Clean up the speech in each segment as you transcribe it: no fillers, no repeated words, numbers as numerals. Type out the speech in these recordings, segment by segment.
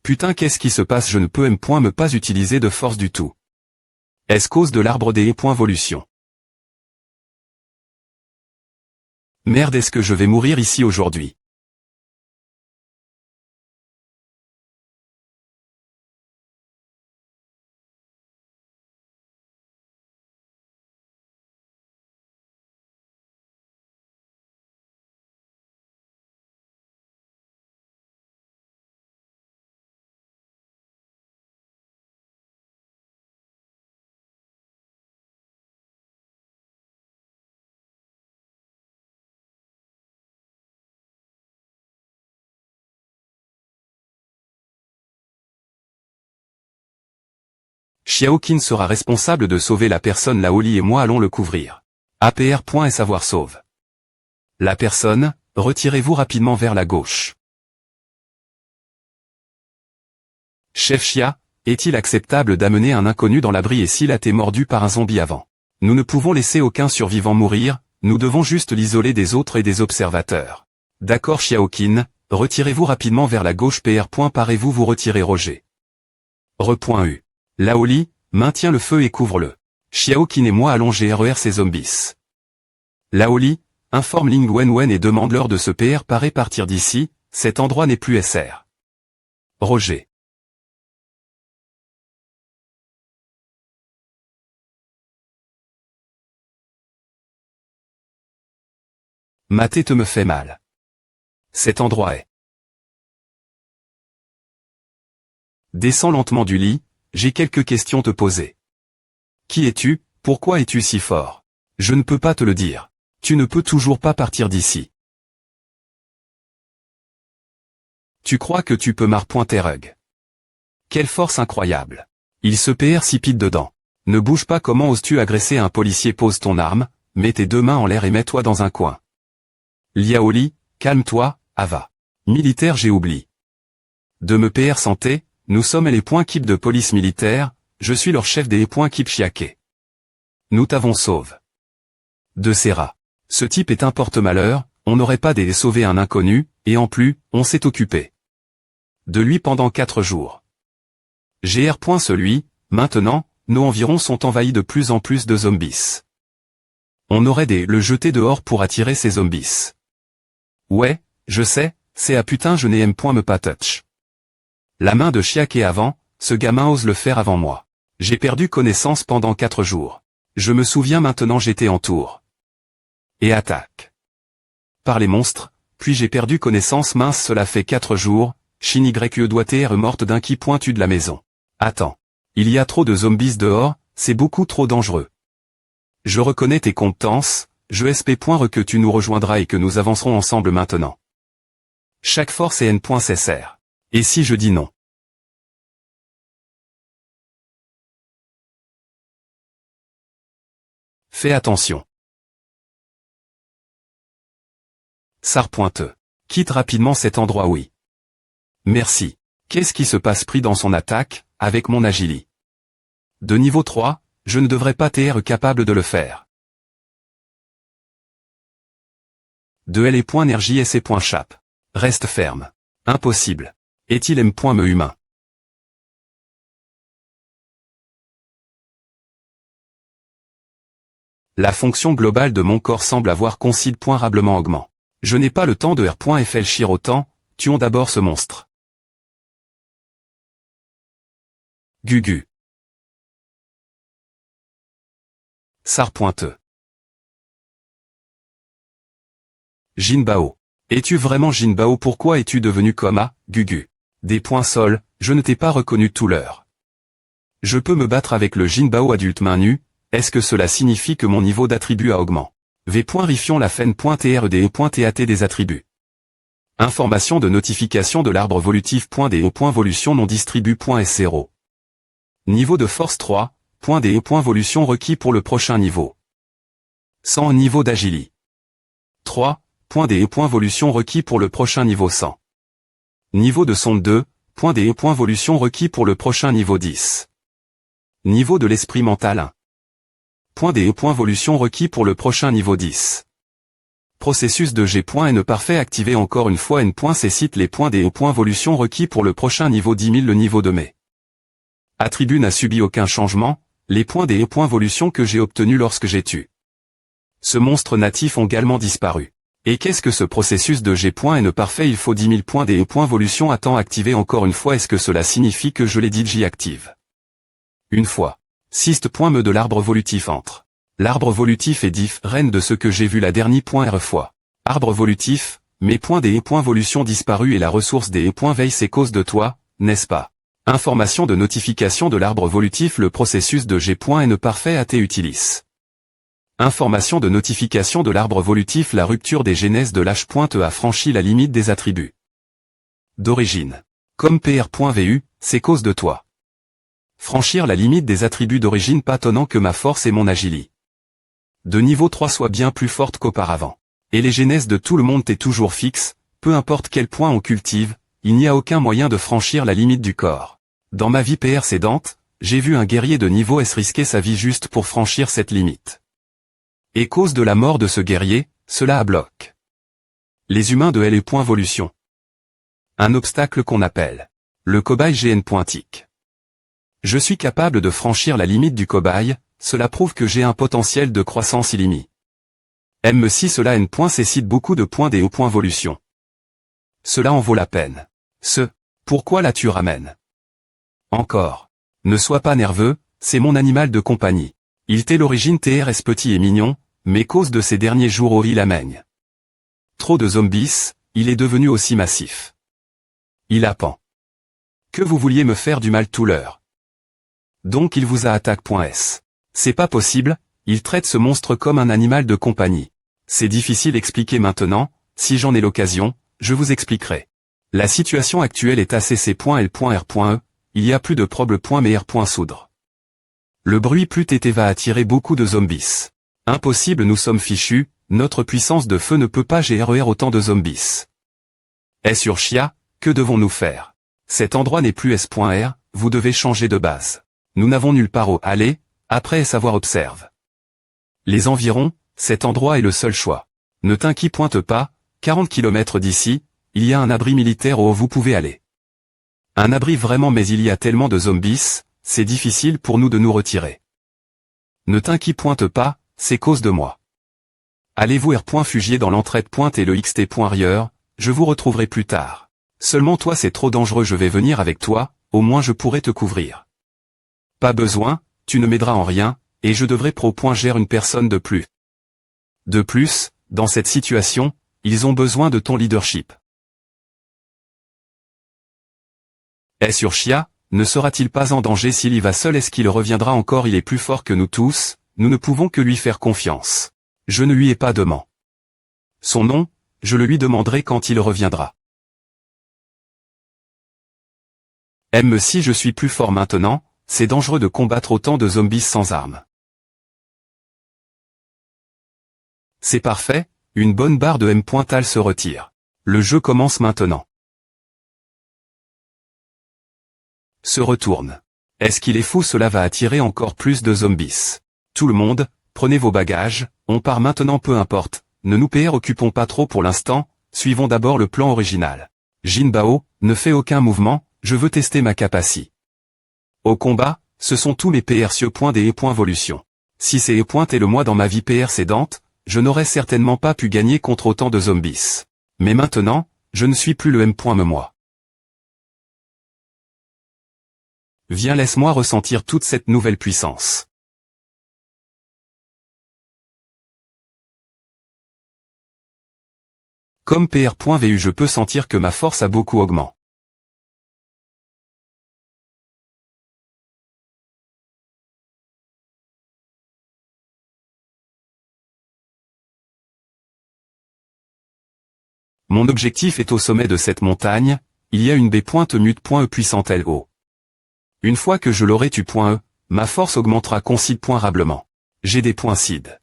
Putain, qu'est-ce qui se passe? Je ne peux me pas utiliser de force du tout. Est-ce cause de l'arbre des .volution? Merde, est-ce que je vais mourir ici aujourd'hui? Xiaoqin sera responsable de sauver la personne. Laoli et moi allons le couvrir. APR. Et savoir sauve. La personne, retirez-vous rapidement vers la gauche. Chef Xia, est-il acceptable d'amener un inconnu dans l'abri et s'il a été mordu par un zombie avant? Nous ne pouvons laisser aucun survivant mourir, nous devons juste l'isoler des autres et des observateurs. D'accord Xiaoqin, retirez-vous rapidement vers la gauche. PR. Parez-vous vous retirer Roger. Re.U. Laoli, maintiens le feu et couvre-le. Xiaoqin et moi allons GRER ces zombies. Laoli, informe Ling Wenwen et demande-leur de se PR. Parer partir d'ici, cet endroit n'est plus SR. Roger. Ma tête me fait mal. Cet endroit est. Descends lentement du lit, j'ai quelques questions te poser. Qui es-tu? Pourquoi es-tu si fort? Je ne peux pas te le dire. Tu ne peux toujours pas partir d'ici. Tu crois que tu peux Rug. Quelle force incroyable. Il se précipite dedans. Ne bouge pas. Comment oses-tu agresser un policier? Pose ton arme, mets tes deux mains en l'air et mets-toi dans un coin. Liaoli, calme-toi, Ava. Militaire, j'ai oublié. De me PR santé, nous sommes les .keep de police militaire, je suis leur chef des .keep Chiake. Nous t'avons sauve. De Serra. Ce type est un porte-malheur, on n'aurait pas des sauver un inconnu, et en plus, on s'est occupé de lui pendant 4 jours. GR. Celui, maintenant, nos environs sont envahis de plus en plus de zombies. On aurait le jeter dehors pour attirer ces zombies. Ouais, je sais, c'est à putain je n'aime me pas touch. La main de Chiake avant, ce gamin ose le faire avant moi. J'ai perdu connaissance pendant 4 jours. Je me souviens maintenant j'étais en tour. Et attaque. Par les monstres, puis j'ai perdu connaissance mince cela fait 4 jours, Shin YE doit être morte d'un qui pointu de la maison. Attends. Il y a trop de zombies dehors, c'est beaucoup trop dangereux. Je reconnais tes compétences, je SP. Que tu nous rejoindras et que nous avancerons ensemble maintenant. Chaque force est N.SR. Et si je dis non? Fais attention. Sar. Quitte rapidement cet endroit. Oui. Merci. Qu'est-ce qui se passe? Pris dans son attaque, avec mon agili. De niveau 3, je ne devrais pas être capable de le faire. De L et énergie S et chape. Reste ferme. Impossible. Est-il me humain? La fonction globale de mon corps semble avoir considérablement augmenté. Je n'ai pas le temps de R.fléchir autant, tuons d'abord ce monstre. Gugu. Sar. Jinbao. Es-tu vraiment Jinbao? Pourquoi es-tu devenu comme Gugu? Des points sol, je ne t'ai pas reconnu tout l'heure. Je peux me battre avec le Jinbao adulte main nue, est-ce que cela signifie que mon niveau d'attribut a augmenté? V.rifions la fen.trd et des attributs. Information de notification de l'arbre volutif.de. Volution non distribu.s0. Niveau de force 3, .de. Volution requis pour le prochain niveau. 100 niveau d'agili. 3, .de. Volution requis pour le prochain niveau 100. Niveau de sonde 2, .de. Volution requis pour le prochain niveau 10. Niveau de l'esprit mental 1. .de. Volution requis pour le prochain niveau 10. Processus de G.N parfait activé encore une fois N.C cite les points des evolution requis pour le prochain niveau 10 000 le niveau de mai. Attribut n'a subi aucun changement, les points des evolution que j'ai obtenus lorsque j'ai tué ce monstre natif ont également disparu. Et qu'est-ce que ce processus de G.N parfait? Il faut 10 000 points des evolution à temps activé encore une fois. Est-ce que cela signifie que je l'ai dit J active? Une fois. Syst.me de l'arbre évolutif entre. L'arbre évolutif est différent de ce que j'ai vu la dernière fois. Arbre évolutif, mes points des évolution disparus et la ressource des veille c'est cause de toi, n'est-ce pas? Information de notification de l'arbre évolutif. Le processus de G.N parfait a été utilisé. Information de notification de l'arbre évolutif. La rupture des genèses de l'H.E a franchi la limite des attributs d'origine. Comme PR.vu, c'est cause de toi. Franchir la limite des attributs d'origine pas étonnant que ma force et mon agilité de niveau 3 soient bien plus fortes qu'auparavant. Et les genèses de tout le monde est toujours fixe, peu importe quel point on cultive, il n'y a aucun moyen de franchir la limite du corps. Dans ma vie précédente, j'ai vu un guerrier de niveau S risquer sa vie juste pour franchir cette limite. Et cause de la mort de ce guerrier, cela a bloqué les humains de L.Evolution. Un obstacle qu'on appelle le cobaye GN.tic. Je suis capable de franchir la limite du cobaye, cela prouve que j'ai un potentiel de croissance illimité. Si cela N.C cite beaucoup de points des evolution. Cela en vaut la peine. Pourquoi la tu ramènes? Encore. Ne sois pas nerveux, c'est mon animal de compagnie. Il t'est l'origine TRS petit et mignon, mais cause de ces derniers jours il amène trop de zombies, il est devenu aussi massif. Il a pan. Que vous vouliez me faire du mal tout l'heure. Donc il vous a attaque.s. C'est pas possible, il traite ce monstre comme un animal de compagnie. C'est difficile d'expliquer maintenant, si j'en ai l'occasion, je vous expliquerai. La situation actuelle est ACC.L.R.E, il y a plus de problème.R.Soudre. Le bruit plus tété va attirer beaucoup de zombies. Impossible, nous sommes fichus, notre puissance de feu ne peut pas gérer autant de zombies. Sur Chia, que devons-nous faire? Cet endroit n'est plus S.R, vous devez changer de base. Nous n'avons nulle part où aller, après savoir observe. Les environs, cet endroit est le seul choix. Ne t'inquiète pas, 40 km d'ici, il y a un abri militaire où vous pouvez aller. Un abri vraiment, mais il y a tellement de zombies, c'est difficile pour nous de nous retirer. Ne t'inquiète pas, c'est cause de moi. Allez-vous R.fugier dans l'entraide et le XT.rieur, je vous retrouverai plus tard. Seulement toi c'est trop dangereux, je vais venir avec toi, au moins je pourrai te couvrir. Pas besoin, tu ne m'aideras en rien, et je devrais gère une personne de plus. De plus, dans cette situation, ils ont besoin de ton leadership. Sur Chia, ne sera-t-il pas en danger s'il y va seul? Est-ce qu'il reviendra encore? Il est plus fort que nous tous, nous ne pouvons que lui faire confiance. Je ne lui ai pas demandé son nom, je le lui demanderai quand il reviendra. Si je suis plus fort maintenant, c'est dangereux de combattre autant de zombies sans armes. C'est parfait, une bonne barre de M.Tal se retire. Le jeu commence maintenant. Se retourne. Est-ce qu'il est fou? Cela va attirer encore plus de zombies. Tout le monde, prenez vos bagages, on part maintenant, peu importe, ne nous occupons pas trop pour l'instant, suivons d'abord le plan original. Jinbao, ne fais aucun mouvement, je veux tester ma capacité. Au combat, ce sont tous mes des evolution. Si c'est et le moi dans ma vie précédente, je n'aurais certainement pas pu gagner contre autant de zombies. Mais maintenant, je ne suis plus le moi. Viens, laisse-moi ressentir toute cette nouvelle puissance. Comme PR.vu, je peux sentir que ma force a beaucoup augmenté. Mon objectif est au sommet de cette montagne, il y a une B.mute.e puissante LO. Une fois que je l'aurai tu.e, ma force augmentera considérablement. J'ai des points CID.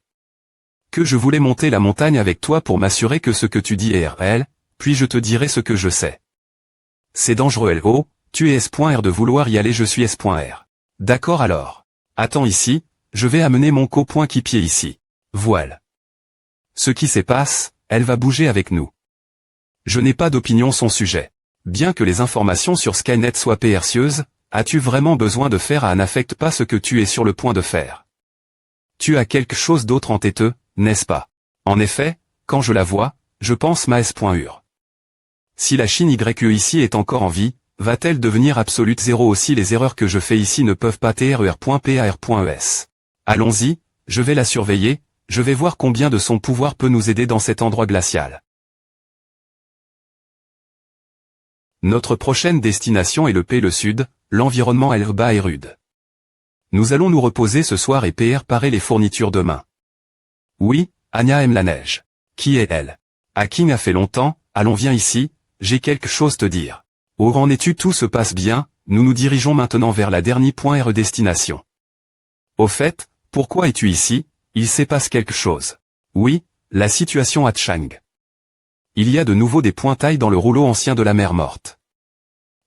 Que je voulais monter la montagne avec toi pour m'assurer que ce que tu dis est réel, puis je te dirai ce que je sais. C'est dangereux LO, tu es S.R de vouloir y aller, je suis S.R. D'accord alors. Attends ici, je vais amener mon coéquipier ici. Voilà. Ce qui se passe, elle va bouger avec nous. Je n'ai pas d'opinion son sujet. Bien que les informations sur Skynet soient précieuses, as-tu vraiment besoin de faire à n'affecte pas ce que tu es sur le point de faire? Tu as quelque chose d'autre en tête, n'est-ce pas? En effet, quand je la vois, je pense Maes.ur. Si la Chine YE ici est encore en vie, va-t-elle devenir absolute zéro aussi? Les erreurs que je fais ici ne peuvent pas TRER.PAR.ES. Allons-y, je vais la surveiller, je vais voir combien de son pouvoir peut nous aider dans cet endroit glacial. Notre prochaine destination est le Sud, l'environnement est bas et rude. Nous allons nous reposer ce soir et préparer les fournitures demain. Oui, Anya aime la neige. Qui est elle? King a fait longtemps, allons viens ici, j'ai quelque chose te dire. Oh en es-tu? Tout se passe bien, nous nous dirigeons maintenant vers la dernière point destination. Au fait, pourquoi es-tu ici? Il se passe quelque chose. Oui, la situation à Chang. Il y a de nouveau des pointailles dans le rouleau ancien de la mer morte.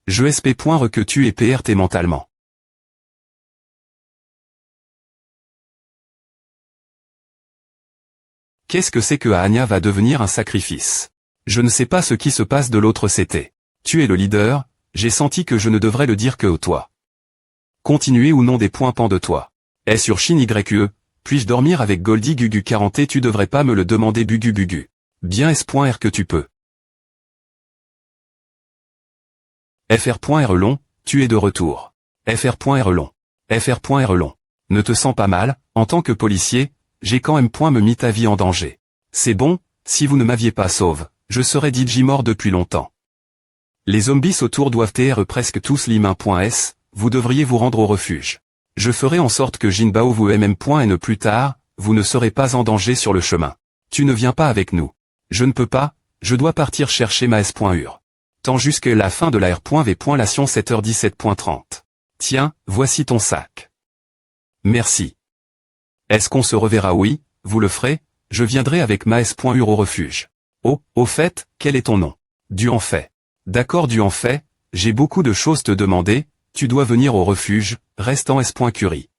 Je espère que tu es PRT mentalement. Qu'est-ce que c'est que Anya va devenir un sacrifice? Je ne sais pas ce qui se passe de l'autre côté. Tu es le leader, j'ai senti que je ne devrais le dire que toi. Continuer ou non des points pend de toi. Est sur Shin YE, puis-je dormir avec Goldie Gugu 40 et tu devrais pas me le demander Bugu Bugu. Bien S.R que tu peux. FR.R long, tu es de retour. FR.R long. FR.R long. Ne te sens pas mal, en tant que policier, j'ai quand même me mis ta vie en danger. C'est bon, si vous ne m'aviez pas sauve, je serais DJ mort depuis longtemps. Les zombies autour doivent être presque tous l'IM1.S, vous devriez vous rendre au refuge. Je ferai en sorte que Jinbao vous MM.N plus tard, vous ne serez pas en danger sur le chemin. Tu ne viens pas avec nous. Je ne peux pas, je dois partir chercher ma S.Ur. Tant jusqu'à la fin de la R.V. Lation 7h17.30. Tiens, voici ton sac. Merci. Est-ce qu'on se reverra? Oui, vous le ferez, je viendrai avec ma S.Ur au refuge. Oh, au fait, quel est ton nom? Duanfait. D'accord Duanfait, j'ai beaucoup de choses te demander, tu dois venir au refuge, reste en S.Curie.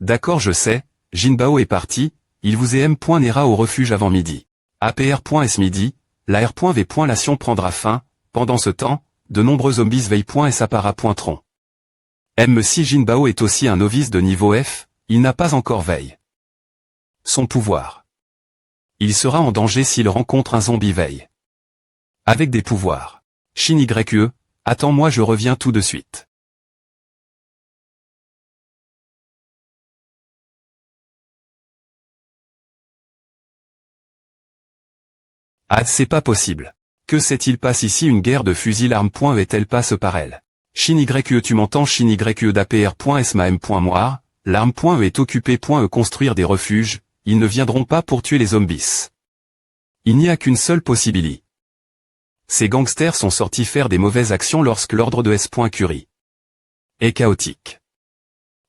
D'accord je sais, Jinbao est parti, il vous n'ira au refuge avant midi. APR.S midi, la R.V. Lation prendra fin, pendant ce temps, de nombreux zombies veillent.S appara.tron. Si Jinbao est aussi un novice de niveau F, il n'a pas encore veille. Son pouvoir. Il sera en danger s'il rencontre un zombie veille. Avec des pouvoirs. Shin YE, attends-moi je reviens tout de suite. Ah c'est pas possible. Que s'est-il passe ici? Une guerre de fusils l'arme. Est-elle passe par elle? Shin YE tu m'entends? Shin YE d'APR.S ma M.Moire, l'arme. Est occupée. Construire des refuges, ils ne viendront pas pour tuer les zombies. Il n'y a qu'une seule possibilité. Ces gangsters sont sortis faire des mauvaises actions lorsque l'ordre de S.Curie est chaotique.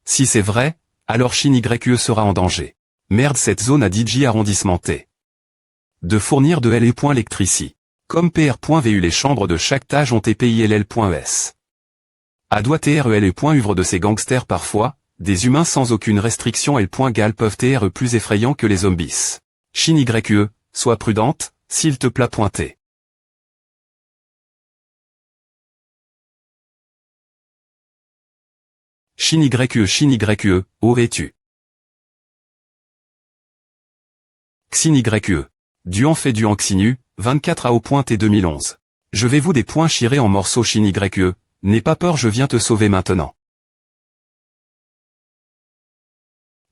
Si c'est vrai, alors Shin YE sera en danger. Merde cette zone a DJ arrondissement T. De fournir de LE.Electrici. Comme PR.VU les chambres de chaque tâche ont EPILL.ES. A doit TREL.Uvre de ces gangsters parfois, des humains sans aucune restriction L.Gal peuvent être plus effrayants que les zombies. Shin YE, sois prudente, s'il te plaît. T. Shin YE, où es-tu? Xin YE. Duan fait Duan Xinu, 24 AO.T 2011. Je vais vous des points chirés en morceaux Shin YE, n'aie pas peur je viens te sauver maintenant.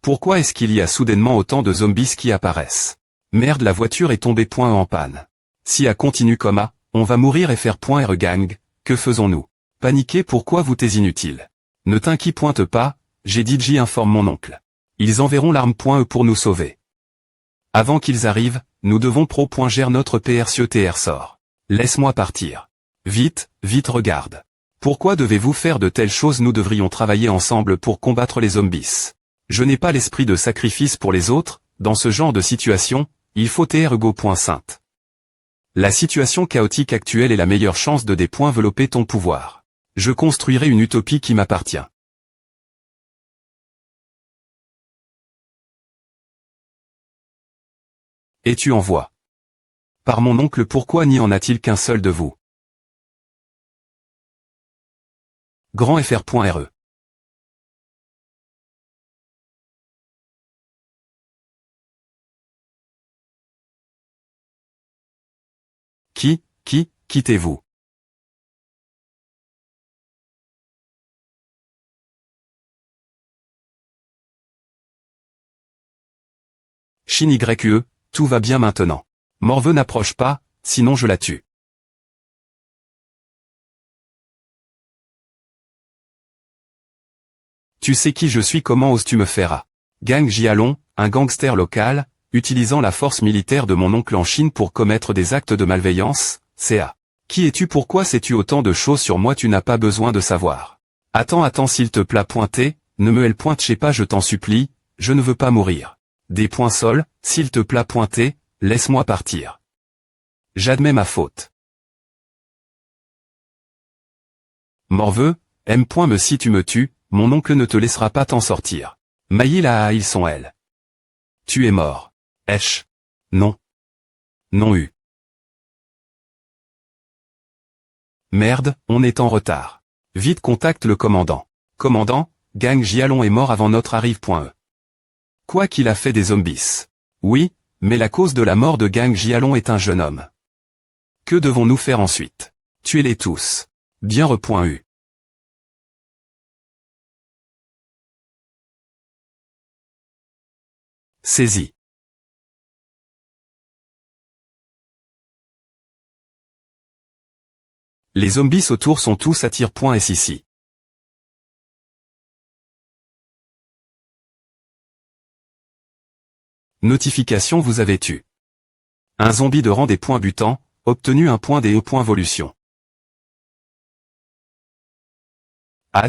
Pourquoi est-ce qu'il y a soudainement autant de zombies qui apparaissent? Merde la voiture est tombée en panne. Si elle continue comme A, on va mourir et faire R gang, que faisons-nous? Paniquer pourquoi vous t'es inutile? Ne t'inquiète pas, j'ai DJ informe mon oncle. Ils enverront l'arme.E pour nous sauver. Avant qu'ils arrivent, nous devons gérer notre TR sort. Laisse-moi partir. Vite, vite regarde. Pourquoi devez-vous faire de telles choses? Nous devrions travailler ensemble pour combattre les zombies. Je n'ai pas l'esprit de sacrifice pour les autres, dans ce genre de situation, il faut TR-Go.Sainte. La situation chaotique actuelle est la meilleure chance de développer ton pouvoir. Je construirai une utopie qui m'appartient. Et tu envoies. Par mon oncle, pourquoi n'y en a-t-il qu'un seul de vous? Grand fr.re. Quittez-vous. Shin YE, tout va bien maintenant. Morveux n'approche pas, sinon je la tue. Tu sais qui je suis, comment oses-tu me faire à? Gang Jialong, un gangster local, utilisant la force militaire de mon oncle en Chine pour commettre des actes de malveillance, CA. Qui es-tu, pourquoi sais-tu autant de choses sur moi, tu n'as pas besoin de savoir. Attends s'il te plaît, pointer, ne me pointe pas je t'en supplie, je ne veux pas mourir. Des points sol, s'il te plaît, pointer, laisse-moi partir. J'admets ma faute. Morveux, me si tu me tues, mon oncle ne te laissera pas t'en sortir. Maïla ils sont elles. Tu es mort. Esh. Non. Non eu. Merde, on est en retard. Vite contacte le commandant. Commandant, Gang Jialong est mort avant notre arrive.e. Quoi qu'il a fait des zombies. Oui, mais la cause de la mort de Gang Jialong est un jeune homme. Que devons-nous faire ensuite? Tuez-les tous. Bien re.u. Saisi. Les zombies autour sont tous à tir.s ici. Notification, vous avez tué un zombie de rang des points butants, obtenu un point des points évolution.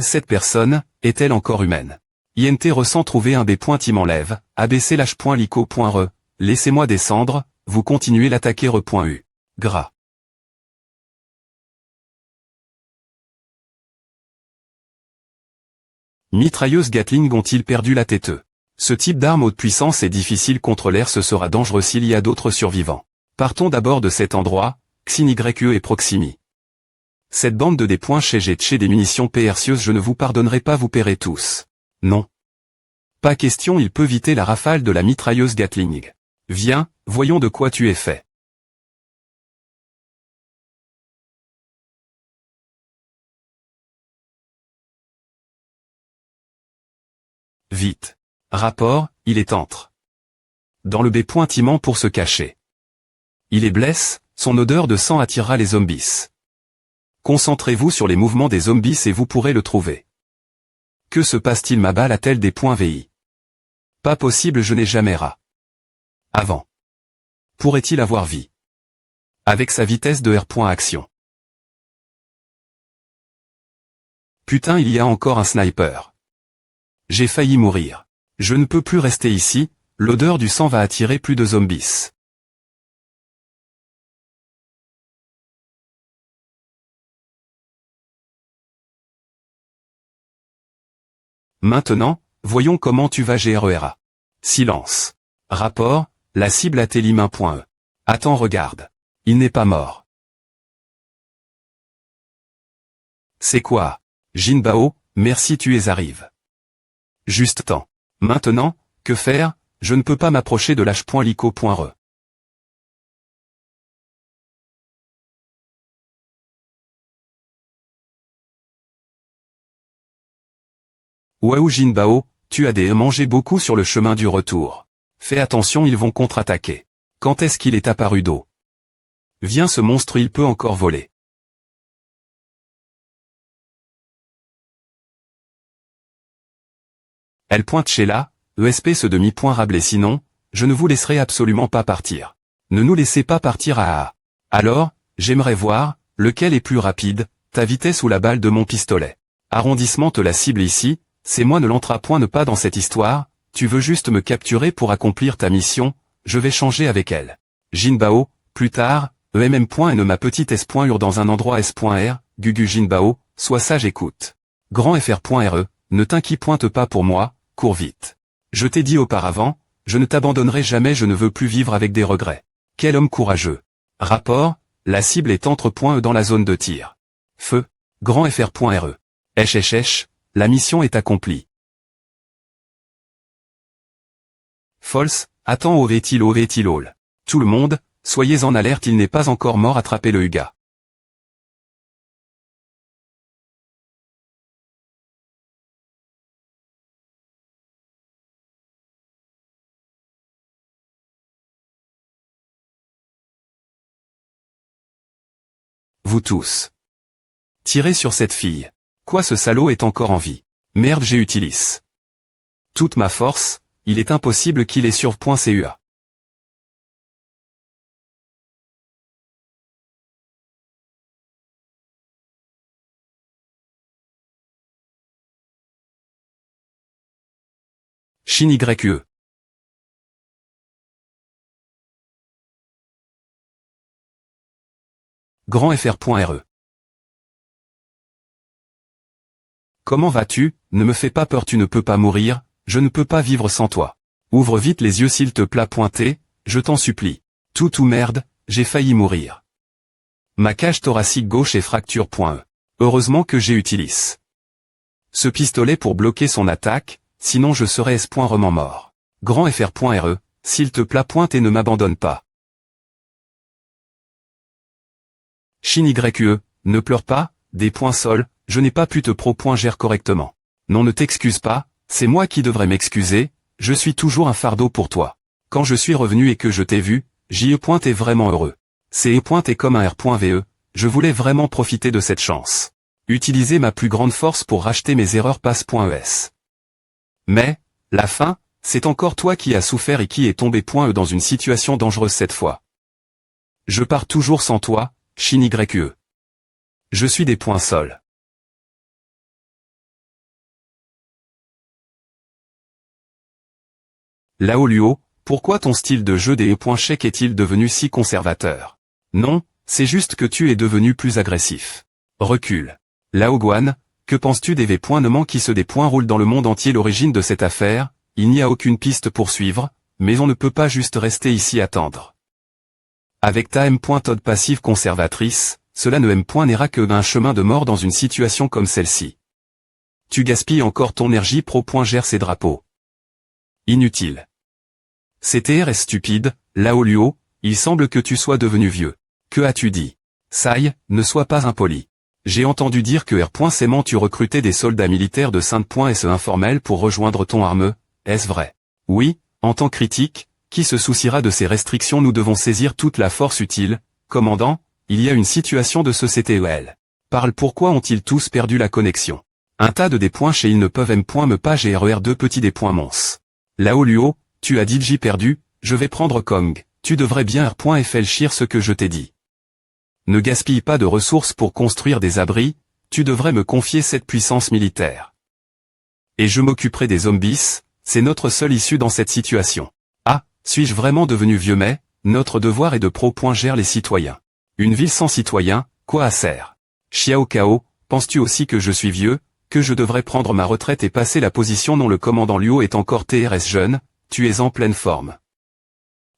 Cette personne, est-elle encore humaine? INT ressent trouver un des points m'enlève, ABC lâche.lico.re, laissez-moi descendre, vous continuez l'attaquer re.u. Gras. Mitrailleuses Gatling ont-ils perdu la tête? Ce type d'arme haute puissance est difficile contre l'air, ce sera dangereux s'il y a d'autres survivants. Partons d'abord de cet endroit, Xin YE et Proximi. Cette bande de des points chez des munitions précieuses, je ne vous pardonnerai pas, vous paierez tous. Non. Pas question, il peut éviter la rafale de la mitrailleuse Gatling. Viens, voyons de quoi tu es fait. Vite. Rapport, il est entre. Dans le B-pointiment pour se cacher. Il est blesse, son odeur de sang attirera les zombies. Concentrez-vous sur les mouvements des zombies et vous pourrez le trouver. Que se passe-t-il, ma balle a-t-elle des points VI? Pas possible, je n'ai jamais rat. Avant. Pourrait-il avoir vie? Avec sa vitesse de R.action. Putain, il y a encore un sniper. J'ai failli mourir. Je ne peux plus rester ici, l'odeur du sang va attirer plus de zombies. Maintenant, voyons comment tu vas GRERA. Silence. Rapport, la cible a télimain.e. Attends, regarde. Il n'est pas mort. C'est quoi? Jinbao, merci, tu es arrive. Juste temps. Maintenant, que faire? Je ne peux pas m'approcher de l'H.lico.re. Waouh Jinbao, tu as mangé beaucoup sur le chemin du retour. Fais attention, ils vont contre-attaquer. Quand est-ce qu'il est apparu d'eau? Viens, ce monstre, il peut encore voler. Elle pointe chez là, ESP ce demi-point Rabelais, sinon, je ne vous laisserai absolument pas partir. Ne nous laissez pas partir à. Alors, j'aimerais voir, lequel est plus rapide, ta vitesse ou la balle de mon pistolet. Arrondissement te la cible ici, c'est moi, ne l'entra point ne pas dans cette histoire, tu veux juste me capturer pour accomplir ta mission, je vais changer avec elle. Jinbao, plus tard, EMM.N ma petite S.UR dans un endroit S.R, Gugu Jinbao, sois sage, écoute. Grand FR.RE, ne t'inquiète pas pour moi, cours vite. Je t'ai dit auparavant, je ne t'abandonnerai jamais, je ne veux plus vivre avec des regrets. Quel homme courageux. Rapport, la cible est entre .E dans la zone de tir. Feu, grand FR.RE. La mission est accomplie. False, attends aurait-il all. Tout le monde, soyez en alerte, il n'est pas encore mort, attrapez le Huga. Vous tous. Tirez sur cette fille. Quoi, ce salaud est encore en vie. Merde, j'ai utilisé toute ma force, il est impossible qu'il ait sur .CUA. Shin YE. Grand FR.RE. Comment vas-tu? Ne me fais pas peur, tu ne peux pas mourir, je ne peux pas vivre sans toi. Ouvre vite les yeux s'il te plaît, pointé, je t'en supplie. Tout merde, j'ai failli mourir. Ma cage thoracique gauche est fracture.E. Heureusement que j'ai utilisé ce pistolet pour bloquer son attaque, sinon je serais S.Rement mort. Grand FR.RE, s'il te plaît, pointe et ne m'abandonne pas. Shin YE, ne pleure pas, des points sol, je n'ai pas pu te gère correctement. Non, ne t'excuse pas, c'est moi qui devrais m'excuser, je suis toujours un fardeau pour toi. Quand je suis revenu et que je t'ai vu, JE est vraiment heureux. CE est comme un R.VE, je voulais vraiment profiter de cette chance. Utiliser ma plus grande force pour racheter mes erreurs passe.ES. Mais, la fin, c'est encore toi qui as souffert et qui est tombé .E dans une situation dangereuse cette fois. Je pars toujours sans toi, Shin YE. Je suis des points sol. Lao Luo, pourquoi ton style de jeu des chèques est-il devenu si conservateur? Non, c'est juste que tu es devenu plus agressif. Recule. Lao Guan, que penses-tu des V.Nements qui se roulent dans le monde entier? L'origine de cette affaire, il n'y a aucune piste pour suivre, mais on ne peut pas juste rester ici attendre. Avec ta M.Todd passive conservatrice, cela n'ira que un chemin de mort dans une situation comme celle-ci. Tu gaspilles encore ton énergie gère ces drapeaux. Inutile. CTR est stupide, Lao Luo, il semble que tu sois devenu vieux. Que as-tu dit? Sai, ne sois pas impoli. J'ai entendu dire que R.Sement tu recrutais des soldats militaires de Sainte.SE informels pour rejoindre ton arme, est-ce vrai? Oui, en temps critique, qui se souciera de ces restrictions? Nous devons saisir toute la force utile. Commandant, il y a une situation de ce CTEL. Parle, pourquoi ont-ils tous perdu la connexion? Un tas de des points chez ils ne peuvent me pas GRER2 petits des points mons. Lao Luo, tu as dit j'ai perdu, je vais prendre Kong, tu devrais bien R.FLchir ce que je t'ai dit. Ne gaspille pas de ressources pour construire des abris, tu devrais me confier cette puissance militaire. Et je m'occuperai des zombies, c'est notre seule issue dans cette situation. Ah, suis-je vraiment devenu vieux? Mais, notre devoir est de gère les citoyens. Une ville sans citoyens, quoi à sert? Xiao Kao, penses-tu aussi que je suis vieux, que je devrais prendre ma retraite et passer la position? Non, le commandant Luo est encore TRS jeune, tu es en pleine forme.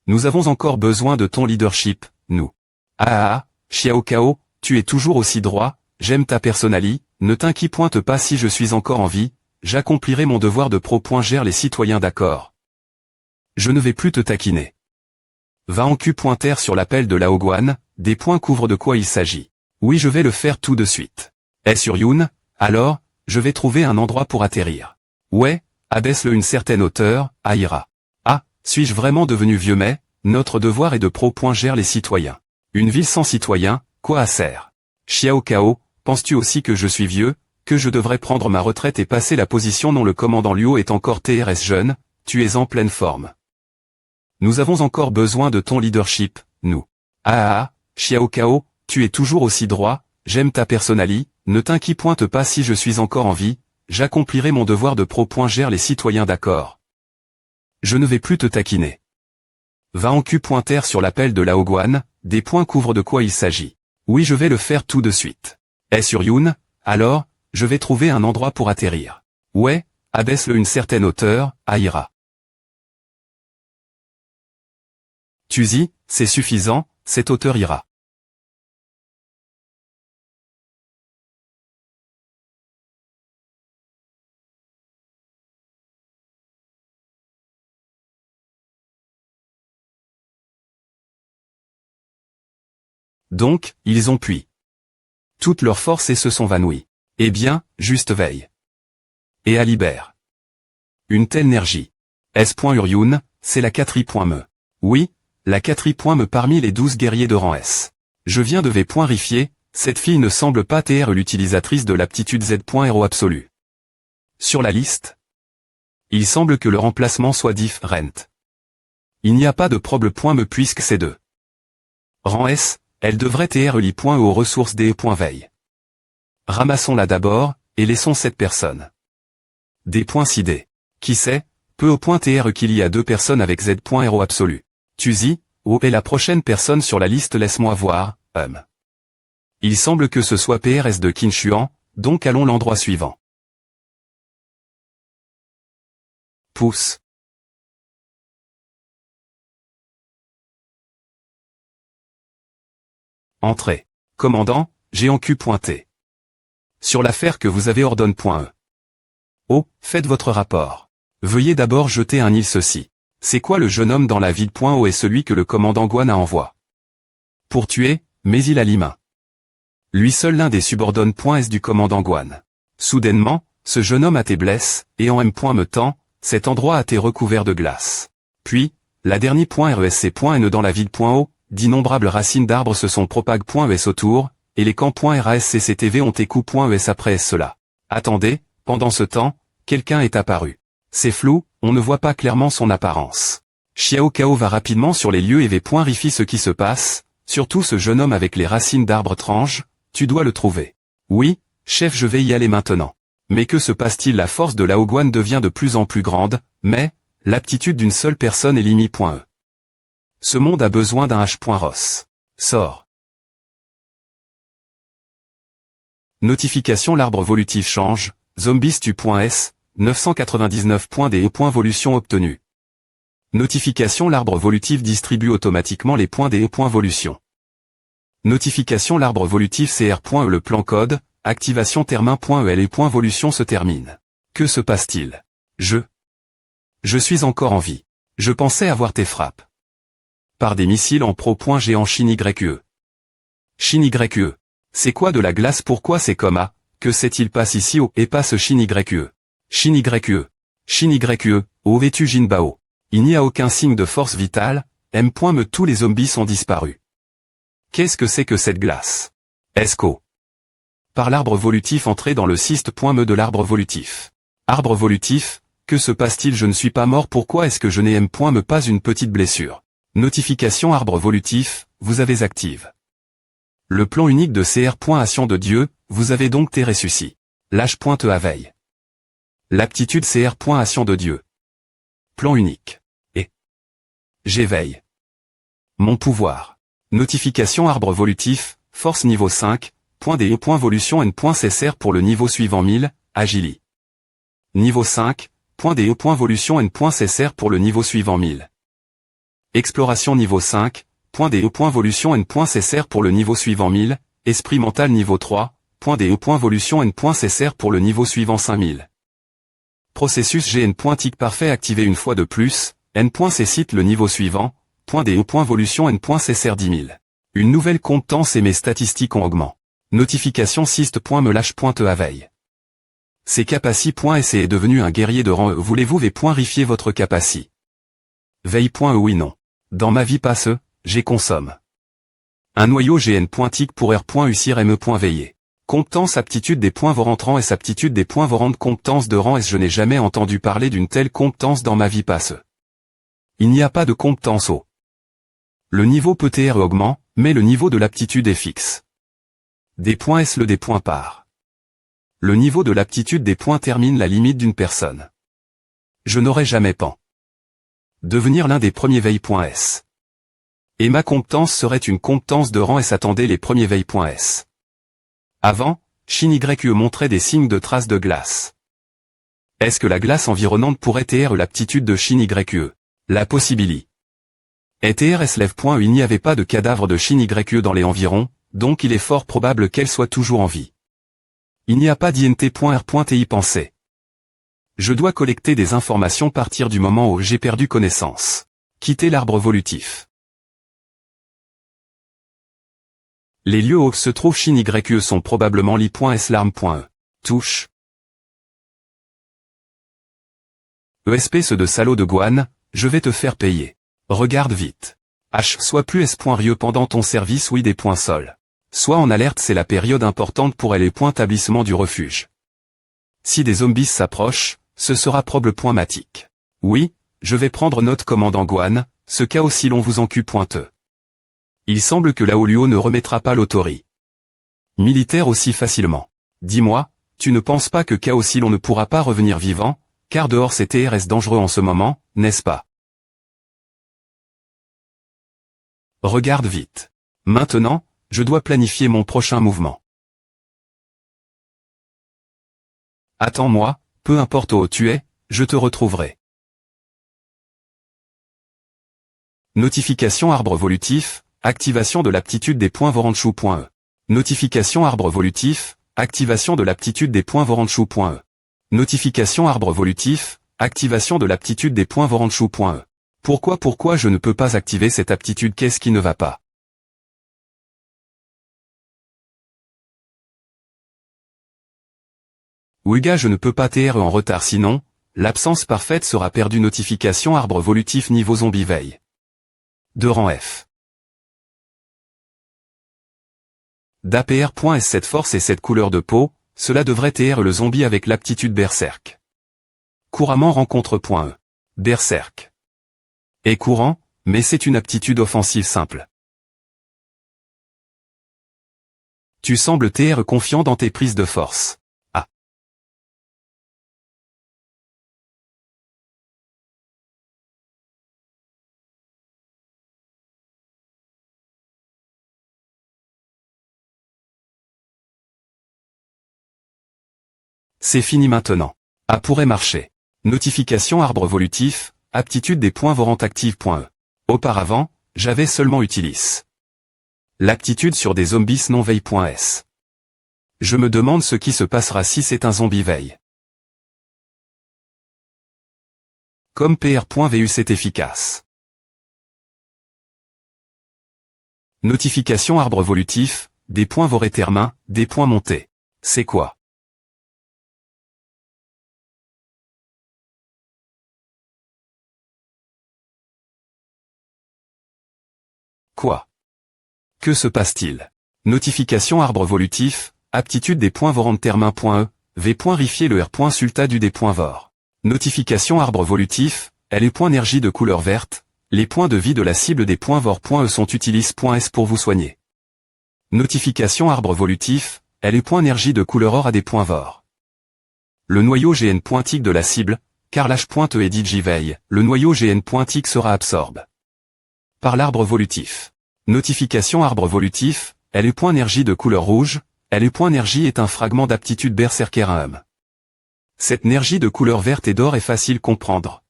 Nous avons encore besoin de ton leadership, nous. Xiao Kao, tu es toujours aussi droit, j'aime ta personnalité, ne t'inquiète pas si je suis encore en vie, j'accomplirai mon devoir de gère les citoyens, d'accord. Je ne vais plus te taquiner. Va en Q.R sur l'appel de Lao Guan, des points couvrent de quoi il s'agit. Oui, je vais le faire tout de suite. Est sur Yoon, alors, je vais trouver un endroit pour atterrir. Ouais, abaisse-le une certaine hauteur, Aira. Ah, suis-je vraiment devenu vieux? Mais, notre devoir est de gère les citoyens. Une ville sans citoyens, quoi à sert? Xiao Kao, penses-tu aussi que je suis vieux, que je devrais prendre ma retraite et passer la position? Non, le commandant Luo est encore TRS jeune, tu es en pleine forme. Nous avons encore besoin de ton leadership, nous. Xiao Kao, tu es toujours aussi droit, j'aime ta personnalité, ne t'inquiète pas si je suis encore en vie, j'accomplirai mon devoir de gère les citoyens, d'accord. Je ne vais plus te taquiner. Va en Q.R sur l'appel de Lao Guan, des points couvrent de quoi il s'agit. Oui, je vais le faire tout de suite. Est sur Yoon, alors, je vais trouver un endroit pour atterrir. Ouais, abaisse-le une certaine hauteur, Aira. Tuzi, c'est suffisant, cet auteur ira. Donc, ils ont pui toute leur force et se sont vanouis. Eh bien, juste veille. Et Alibert. Une telle énergie. S.Uryoun, c'est la 4i.me. Oui, la 4i.me parmi les 12 guerriers de rang S. Je viens de V.Rifier, cette fille ne semble pas être l'utilisatrice de l'aptitude Z.Hero absolu. Sur la liste, il semble que le remplacement soit different. Il n'y a pas de proble.me puisque c'est de rang S, elle devrait être li.e aux ressources D.Veille. Ramassons-la d'abord, et laissons cette personne. D.CD. Qui sait, peu au point TR qu'il y a 2 personnes avec Z.Hero absolu. Tuzi, ou est la prochaine personne sur la liste, laisse-moi voir, Il semble que ce soit PRS de Qinshuan, donc allons l'endroit suivant. Pouce. Entrée. Commandant, j'ai en Q.T. Sur l'affaire que vous avez ordonne.e. Oh, faites votre rapport. Veuillez d'abord jeter un île ceci. C'est quoi le jeune homme dans la ville.o est celui que le commandant Guan a envoie pour tuer, mais il a l'humain. Lui seul l'un des subordonnes.s du commandant Guan. Soudainement, ce jeune homme a été blessé, et en M.me temps, cet endroit a été recouvert de glace. Puis, la dernière.RESC.N dans la ville.o, d'innombrables racines d'arbres se sont propagées.es autour, et les camps.RASCCTV ont écou.es après cela. Attendez, pendant ce temps, quelqu'un est apparu. C'est flou, on ne voit pas clairement son apparence. Xiao Kao va rapidement sur les lieux et V.Rifie ce qui se passe, surtout ce jeune homme avec les racines d'arbres tranches, tu dois le trouver. Oui, chef, je vais y aller maintenant. Mais que se passe-t-il? La force de Lao Guan devient de plus en plus grande, mais, l'aptitude d'une seule personne est limite.e. Ce monde a besoin d'un H.Ross. Sort. Notification: l'arbre volutif change, zombies.s, 999.de.volution obtenue. Notification: l'arbre volutif distribue automatiquement les points de.volution. Notification: l'arbre volutif cr.e le plan code, activation termin.e les points volution se termine. Que se passe-t-il? Je suis encore en vie. Je pensais avoir tes frappes. Par des missiles en pro.géant Shin YE. Shin YE. C'est quoi de la glace? Pourquoi c'est comme A? Que s'est-il passe ici au et passe Shin YE? Shin YE. Shin YE, au vêtu Jinbao. Il n'y a aucun signe de force vitale, M.me tous les zombies sont disparus. Qu'est-ce que c'est que cette glace? Esco. Par l'arbre volutif entré dans le cyste.me de l'arbre volutif. Arbre volutif, que se passe-t-il? Je ne suis pas mort, pourquoi est-ce que je n'ai M.me pas une petite blessure? Notification: arbre volutif, vous avez active le plan unique de CR.Action de Dieu, vous avez donc tes ressuscits. Lâche.te à veille. L'aptitude CR.Action de Dieu. Plan unique. Et j'éveille mon pouvoir. Notification: arbre volutif, force niveau 5, .de.volution n.cr pour le niveau suivant 1000, Agili. Niveau 5, .de.volution n.cr pour le niveau suivant 1000. Exploration niveau 5, .de.volution n.cr pour le niveau suivant 1000, esprit mental niveau 3, .de.volution n.cr pour le niveau suivant 5000. Processus GN.tic parfait activé une fois de plus, n.cit le niveau suivant, .de.volution n.cr 10000. Une nouvelle compétence et mes statistiques ont augmenté. Notification: cyste.me lâche.te à veille. C'est Capaci.s est devenu un guerrier de rang E. Voulez-vous V.Rifier votre Capaci? Veille.e oui non. Dans ma vie passe, j'ai consomme. Un noyau GN.tic pour R.Ucir me.veiller. Compétence: aptitude des points rentrants S. Aptitude des points vorant compétence de rang S. Je n'ai jamais entendu parler d'une telle compétence dans ma vie passe. Il n'y a pas de compétence O. Le niveau peut être augmente, mais le niveau de l'aptitude est fixe. Des points S. Le des points par. Le niveau de l'aptitude des points termine la limite d'une personne. Je n'aurais jamais pen. Devenir l'un des premiers veille.s. Et ma compétence serait une compétence de rang S. Attendez les premiers veille.s. Avant, Shin YE montrait des signes de traces de glace. Est-ce que la glace environnante pourrait être l'aptitude de Shin YE? La possibilité. ETRS lève. Il n'y avait pas de cadavre de Shin YE dans les environs, donc il est fort probable qu'elle soit toujours en vie. Il n'y a pas d'INT.R.TI pensée. Je dois collecter des informations à partir du moment où j'ai perdu connaissance. Quitter l'arbre volutif. Les lieux où se trouve Shin YE sont probablement li.slarm.e. Touche. ESP ce de salaud de Guan, je vais te faire payer. Regarde vite. H. Sois plus S.Rie pendant ton service oui des points sol. Sois en alerte, c'est la période importante pour elle et point établissement du refuge. Si des zombies s'approchent, ce sera problématique. Oui, je vais prendre note commandant Guan, ce cas aussi long vous en cul.e. Il semble que Laolio ne remettra pas l'autori militaire aussi facilement. Dis-moi, tu ne penses pas que Kaosilon ne pourra pas revenir vivant, car dehors c'est TRS dangereux en ce moment, n'est-ce pas? Regarde vite. Maintenant, je dois planifier mon prochain mouvement. Attends-moi, peu importe où tu es, je te retrouverai. Notification arbre volutif, activation de l'aptitude des points Voranchu.e. Notification arbre volutif, activation de l'aptitude des points Voranchu.e. Notification arbre volutif, activation de l'aptitude des points Voranchu.e. Pourquoi je ne peux pas activer cette aptitude? Qu'est-ce qui ne va pas? Ouiga, je ne peux pas TR en retard sinon, l'absence parfaite sera perdue. Notification arbre volutif niveau zombie veille. De rang F. d'APR.S cette force et cette couleur de peau, cela devrait TR le zombie avec l'aptitude berserk. Couramment rencontre.e. Berserk. Est courant, mais c'est une aptitude offensive simple. Tu sembles TR confiant dans tes prises de force. Ah. C'est fini maintenant. A pourrait marcher. Notification arbre volutif, aptitude des points Vorant active.e. Auparavant, j'avais seulement Utilis. L'aptitude sur des zombies non veille.s. Je me demande ce qui se passera si c'est un zombie veille. Comme PR.vu c'est efficace. Notification arbre volutif, des points Vorétermain, des points montés. C'est quoi? Quoi? Que se passe-t-il? Notification arbre volutif, aptitude des points Vorantermain.e, v.rifier le R. Sulta du des points Vor. Notification arbre volutif, les points énergie de couleur verte, les points de vie de la cible des points Vor.e sont utilis.s pour vous soigner. Notification arbre volutif, les points énergie de couleur or à des points Vor. Le noyau GN.tic de la cible, Carlage.e et DJ veille, le noyau GN.tic sera absorbe par l'arbre volutif. Notification arbre volutif, les points énergie de couleur rouge, les points énergie est un fragment d'aptitude berserker. Cette énergie de couleur verte et d'or est facile à comprendre.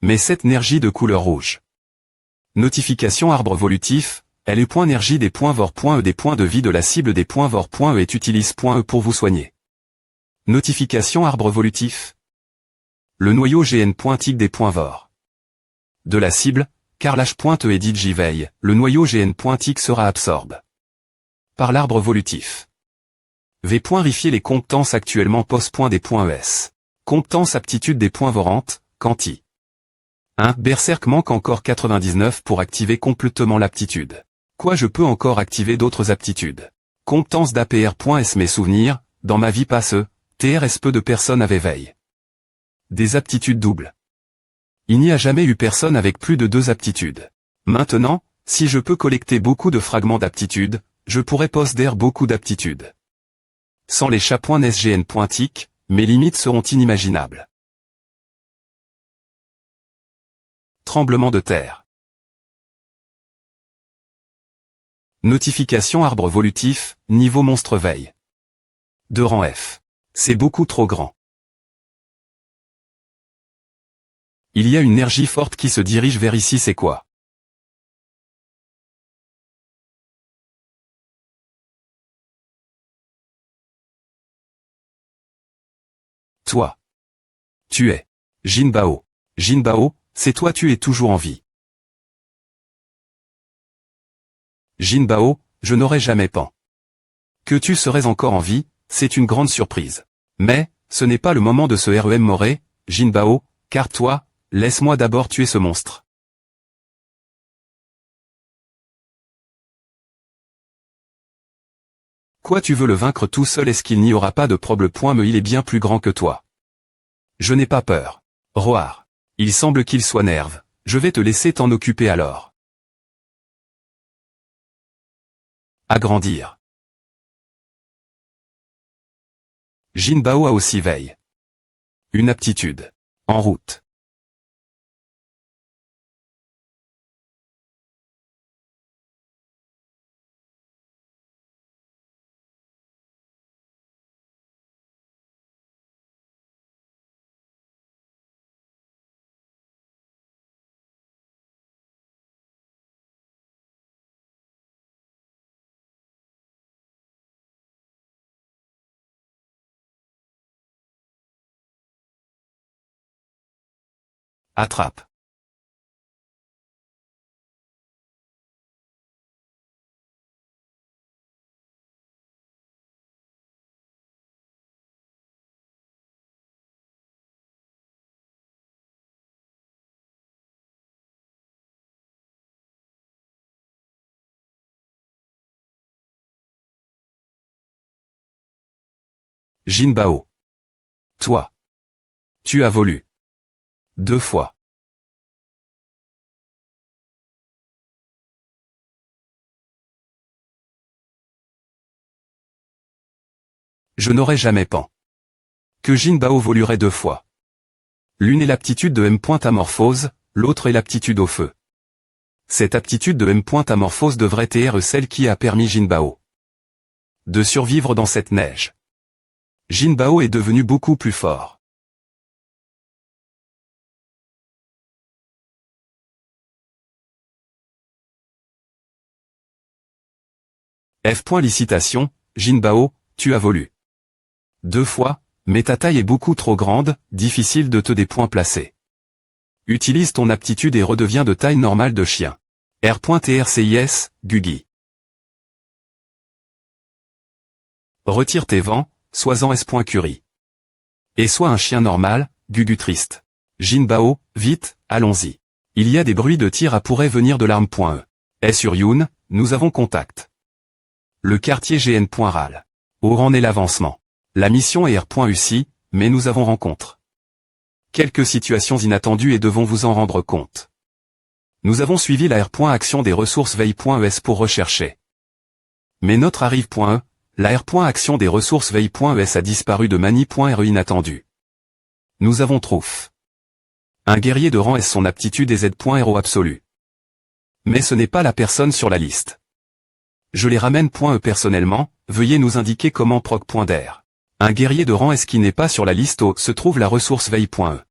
Mais cette énergie de couleur rouge. Notification arbre volutif, les points énergie des points Vor.e des points de vie de la cible des points Vor.e est utilis.e pour vous soigner. Notification arbre volutif. Le noyau GN.tic des points Vor. De la cible, Carlage.e et DJ veille, le noyau GN.tic sera absorbe par l'arbre volutif. V.rifier les compétences actuellement POS.des.es. Compétences aptitude des points Vorantes, Quanti. 1. Berserk manque encore 99 pour activer complètement l'aptitude. Quoi je peux encore activer d'autres aptitudes? Compétences d'APR.S mes souvenirs, dans ma vie passe, TRS peu de personnes avaient veille. Des aptitudes doubles. Il n'y a jamais eu personne avec plus de 2 aptitudes. Maintenant, si je peux collecter beaucoup de fragments d'aptitudes, je pourrais posséder beaucoup d'aptitudes. Sans les chats.sgn.tic, mes limites seront inimaginables. Tremblement de terre. Notification arbre volutif, niveau monstre veille. De rang F. C'est beaucoup trop grand. Il y a une énergie forte qui se dirige vers ici, c'est quoi? Tu es. Jinbao. Jinbao, c'est toi, tu es toujours en vie. Jinbao, je n'aurais jamais pensé que tu serais encore en vie, c'est une grande surprise. Mais, ce n'est pas le moment de se remémorer, Jinbao, car toi, laisse-moi d'abord tuer ce monstre. Quoi, tu veux le vaincre tout seul? Est-ce qu'il n'y aura pas de problème? Mais il est bien plus grand que toi. Je n'ai pas peur. Roar. Il semble qu'il soit nerve. Je vais te laisser t'en occuper alors. Agrandir. Jinbao a aussi veille. Une aptitude. En route. Attrape. Jinbao. Toi. Tu as voulu. 2 fois. Je n'aurais jamais pensé que Jinbao volurait 2 fois. L'une est l'aptitude de M.amorphose, l'autre est l'aptitude au feu. Cette aptitude de M.amorphose devrait être celle qui a permis Jinbao de survivre dans cette neige. Jinbao est devenu beaucoup plus fort. Licitation, Jinbao, tu as voulu 2 fois, mais ta taille est beaucoup trop grande, difficile de te déplacer. Utilise ton aptitude et redeviens de taille normale de chien. R.TRCIS, Gugi. Retire tes vents, sois-en S.Curie. Et sois un chien normal, Gugu triste. Jinbao, vite, allons-y. Il y a des bruits de tir à pourrait venir de l'arme.E. Et sur Yoon, nous avons contact. Le quartier GN.RAL. Où en est l'avancement? La mission est R.UCI, mais nous avons rencontre. Quelques situations inattendues et devons vous en rendre compte. Nous avons suivi la R.Action des ressources veille.es pour rechercher. Mais notre arrive.e, la R.Action des ressources veille.es a disparu de mani.re inattendu. Nous avons trouf. Un guerrier de rang S son aptitude est Z.Hero absolu. Mais ce n'est pas la personne sur la liste. Je les ramène.e personnellement, veuillez nous indiquer comment proc.der. Un guerrier de rang S qui n'est pas sur la liste O se trouve la ressource veille.e.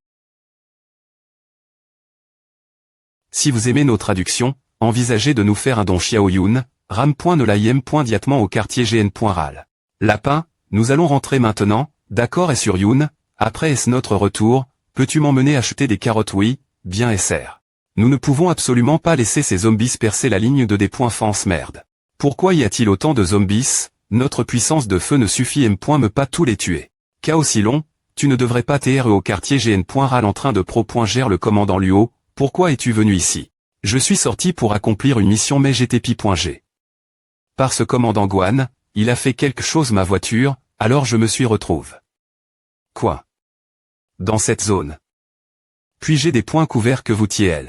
Si vous aimez nos traductions, envisagez de nous faire un don Xiaoyun, ram.nolaim.diatement au quartier gn.ral. Lapin, nous allons rentrer maintenant, d'accord et sur Yoon, après est-ce notre retour, peux-tu m'emmener acheter des carottes? Oui, bien SR. Nous ne pouvons absolument pas laisser ces zombies percer la ligne de des points France merde. Pourquoi y a-t-il autant de zombies? Notre puissance de feu ne suffit me pas tous les tuer. Chaos si long, tu ne devrais pas t'être au quartier gn.ral en train de pro.gère le commandant Luo, pourquoi es-tu venu ici? Je suis sorti pour accomplir une mission mais j'étais pi.g. Par ce commandant Guan, il a fait quelque chose ma voiture, alors je me suis retrouve. Quoi? Dans cette zone. Puis j'ai des points couverts que vous tiez.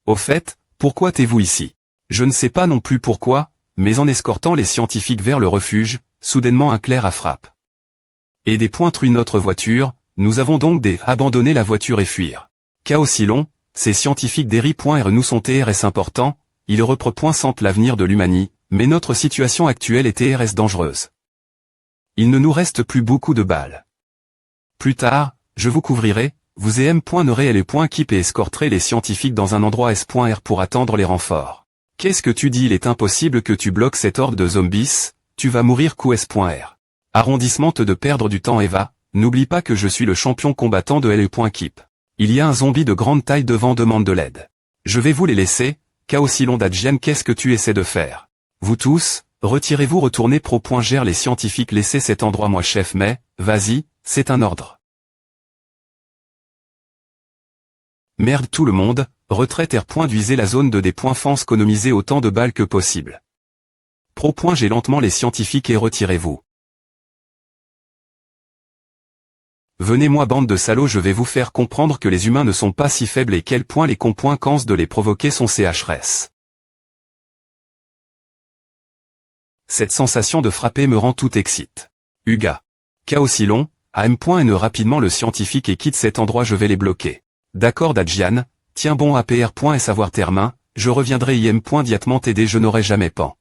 Au fait, pourquoi t'es-vous ici? Je ne sais pas non plus pourquoi, mais en escortant les scientifiques vers le refuge, soudainement un clair à frappe. Et des points truent notre voiture, nous avons donc abandonné la voiture et fuir. Chaos si long, ces scientifiques d'Eri.R nous sont TRS importants, ils sentent l'avenir de l'humanité, mais notre situation actuelle est TRS dangereuse. Il ne nous reste plus beaucoup de balles. Plus tard, je vous couvrirai, vous et M.Neuré et les points Keep et escorterez les scientifiques dans un endroit S.R pour attendre les renforts. Qu'est-ce que tu dis? Il est impossible que tu bloques cette horde de zombies, tu vas mourir coup S.R. Arrondissement de perdre du temps Eva, N'oublie pas que je suis le champion combattant de LE.Keep. Il y a un zombie de grande taille devant, demande de l'aide. Je vais vous les laisser. Chaosilon d'Adjian, qu'est-ce que tu essaies de faire? Vous tous, retirez-vous, retournez pro. Gère les scientifiques, laissez cet endroit moi chef, mais, vas-y, c'est un ordre. Merde tout le monde, retraite R. Duisez la zone de D. Fans, économisez autant de balles que possible. Pro. J'ai lentement les scientifiques et retirez-vous. Venez-moi bande de salauds, je vais vous faire comprendre que les humains ne sont pas si faibles et quel point les conséquences de les provoquer sont CHRS. Cette sensation de frapper me rend tout excite. Uga. Chaosilon, AM.N rapidement le scientifique et quitte cet endroit, je vais les bloquer. D'accord Dadjian, tiens bon APR. Et savoir termin, je reviendrai IM. Diatement t'aider, je n'aurai jamais pan.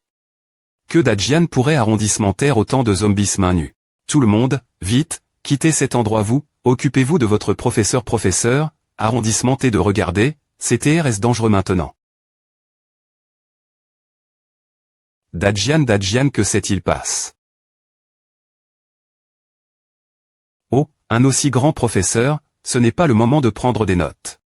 Que Dadjian pourrait arrondissement terre autant de zombies main nue. Tout le monde, vite, quittez cet endroit vous, occupez-vous de votre professeur, arrondissement T de regarder, CTRS dangereux maintenant. Dadjian, que s'est-il passe? Oh, un aussi grand professeur, ce n'est pas le moment de prendre des notes.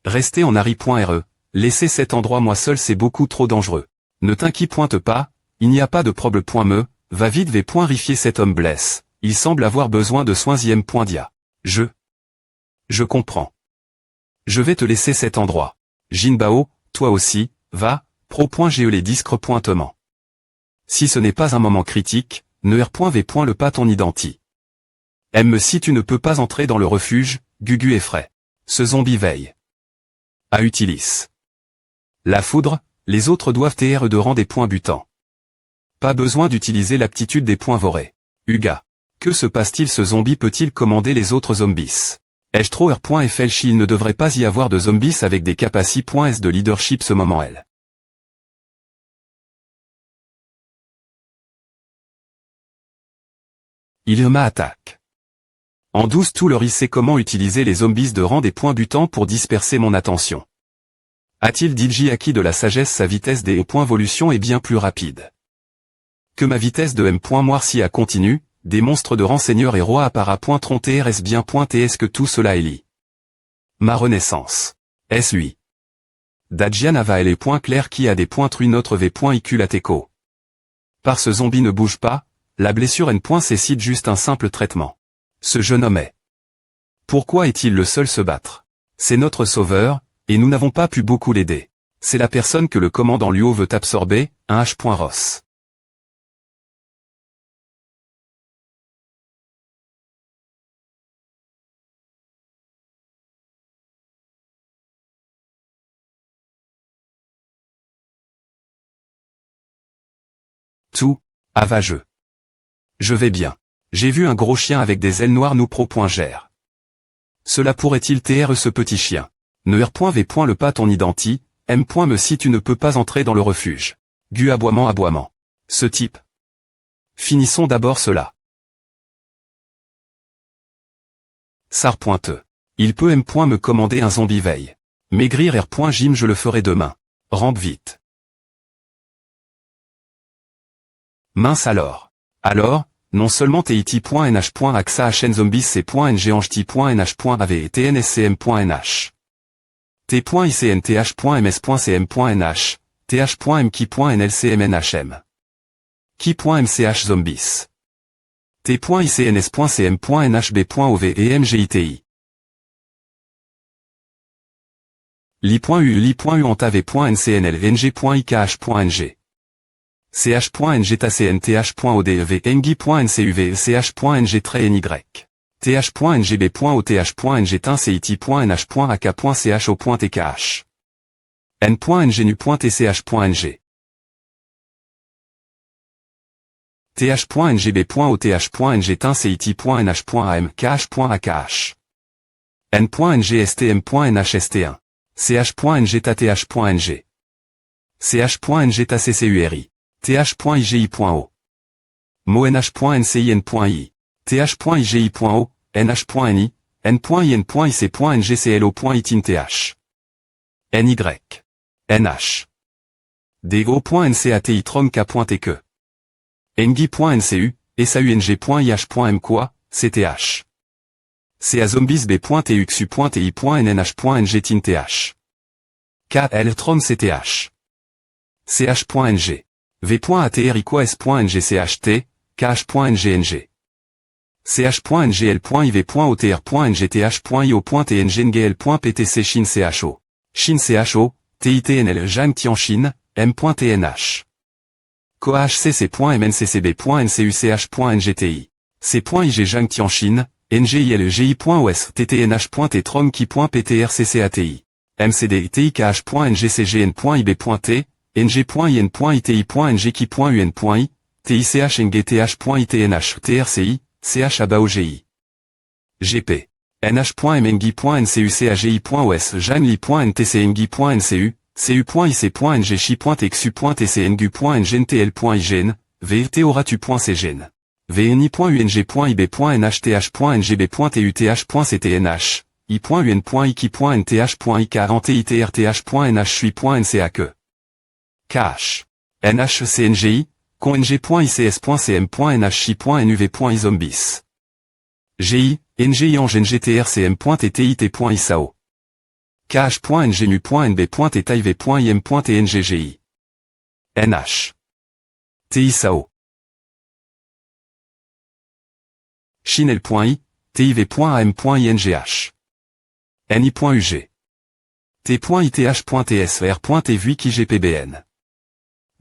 Restez en Harry.re. Laissez cet endroit moi seul, c'est beaucoup trop dangereux. Ne t'inquiète pas, il n'y a pas de problème. Va vite vérifier cet homme blesse. Il semble avoir besoin de soins IM. Dia. Je comprends. Je vais te laisser cet endroit. Jinbao, toi aussi, va, pro. J'ai les discrepointements. Si ce n'est pas un moment critique, ne R.V. le pas ton identi. M. Si tu ne peux pas entrer dans le refuge, Gugu effraie. Ce zombie veille. A utilis. La foudre, les autres doivent TR de rang des points butants. Pas besoin d'utiliser l'aptitude des points vorés. Uga. Que se passe-t-il? Ce zombie peut-il commander les autres zombies? Ai-je trop R.FLC? Il ne devrait pas y avoir de zombies avec des capacités.S de leadership ce moment L. Il m'a attaque. En 12 tout leur sait comment utiliser les zombies de rang des points butants pour disperser mon attention. A-t-il dit acquis de la sagesse? Sa vitesse des évolution est bien plus rapide que ma vitesse de M. Moi si à continue, des monstres de renseigneurs et rois appara.tron TRS bien. Est-ce que tout cela est lié? Ma renaissance. Est-ce lui? Dadjian ava les points clairs qui a des points tru notre V.IQ latéco. Par ce zombie ne bouge pas, la blessure N. C'est juste un simple traitement. Ce jeune homme est. Pourquoi est-il le seul se battre? C'est notre sauveur, et nous n'avons pas pu beaucoup l'aider. C'est la personne que le commandant Luo veut absorber, un H.Ross. Tout, avageux. Je vais bien. J'ai vu un gros chien avec des ailes noires nous pro.gère. Cela pourrait-il TR ce petit chien? Ne R.V. le pas ton identi, M. Me si tu ne peux pas entrer dans le refuge. Gu aboiement. Ce type. Finissons d'abord cela. Sar. Il peut M. Me commander un zombie veille. Maigrir R. Jim, je le ferai demain. Rampe vite. Mince alors. Alors, non seulement TIT.NH.AXA HN zombies C.NGANGT.NH.AV et TNSCM.NH. T.ICNTH.MS.CM.NH, TH.MKI.NLCMNHM. Ki.MCH zombies. T.ICNS.CM.NHB.OV et MGITI. Li.U Li.U Antave.NCNL NG.IKH.NG. ch.ngtacnth.odev engi.ncuv ch.ng-ny th.ng.cit.nh.ako.tkh n.ngnu.tch.ng th.ngb.oth.ng.cit.nh.am.kh.akh n.ngstm.nhst1 ch.ngtath.ng ch.ngtccuri th.igi.o Mo nh.ncin.i. th.igi.o, nh.ni, n.in.ic.ngclo.itinth. ny. nh. do.ncatitrom.k.tq. engi.ncu, saung.ih.mqua, cth. cazombiesb.tuxu.ti.nnh.ngtinth. kltrom cth. ch.ng. v.atriquas.ngcht, kh.ngng. ch.ngl.iv.otr.ngth.io.tngngl.ptc Chine cho. Chine cho, titnl Zhang Tianxin, m.tnh. cohcc.mnccb.ncuch.ngti. c.ig Zhang Tianxin, ngilgi.os ttnh.trom.ki.ptrccati. mcd.tikh.ngcgn.ib.t, ng.in.iti.ngki.un.i, tichngth.itnh trci, chabaogi. gp. nh.mngi.ncucagi.os janli.ntcngi.ncu, cu.ic.ngc.txu.tcngu.ngntl.igen, vteoratu.cgen. vni.ung.nghth.ngb.tuth.ctnh, i.un.iki.nth.i40.iterth.nh.shui.ncaq. kh. nhcngi, cong.cm.nhi.nuvzombies. gi, ngi ngtrcm.ttit.isao. kh.ngmu.nb.tetaiv.im.tnggi. nh. tisao. chinel.i, tiv.am.ingh. ni.ug. t.ith.tsvr.tvui.igpbn.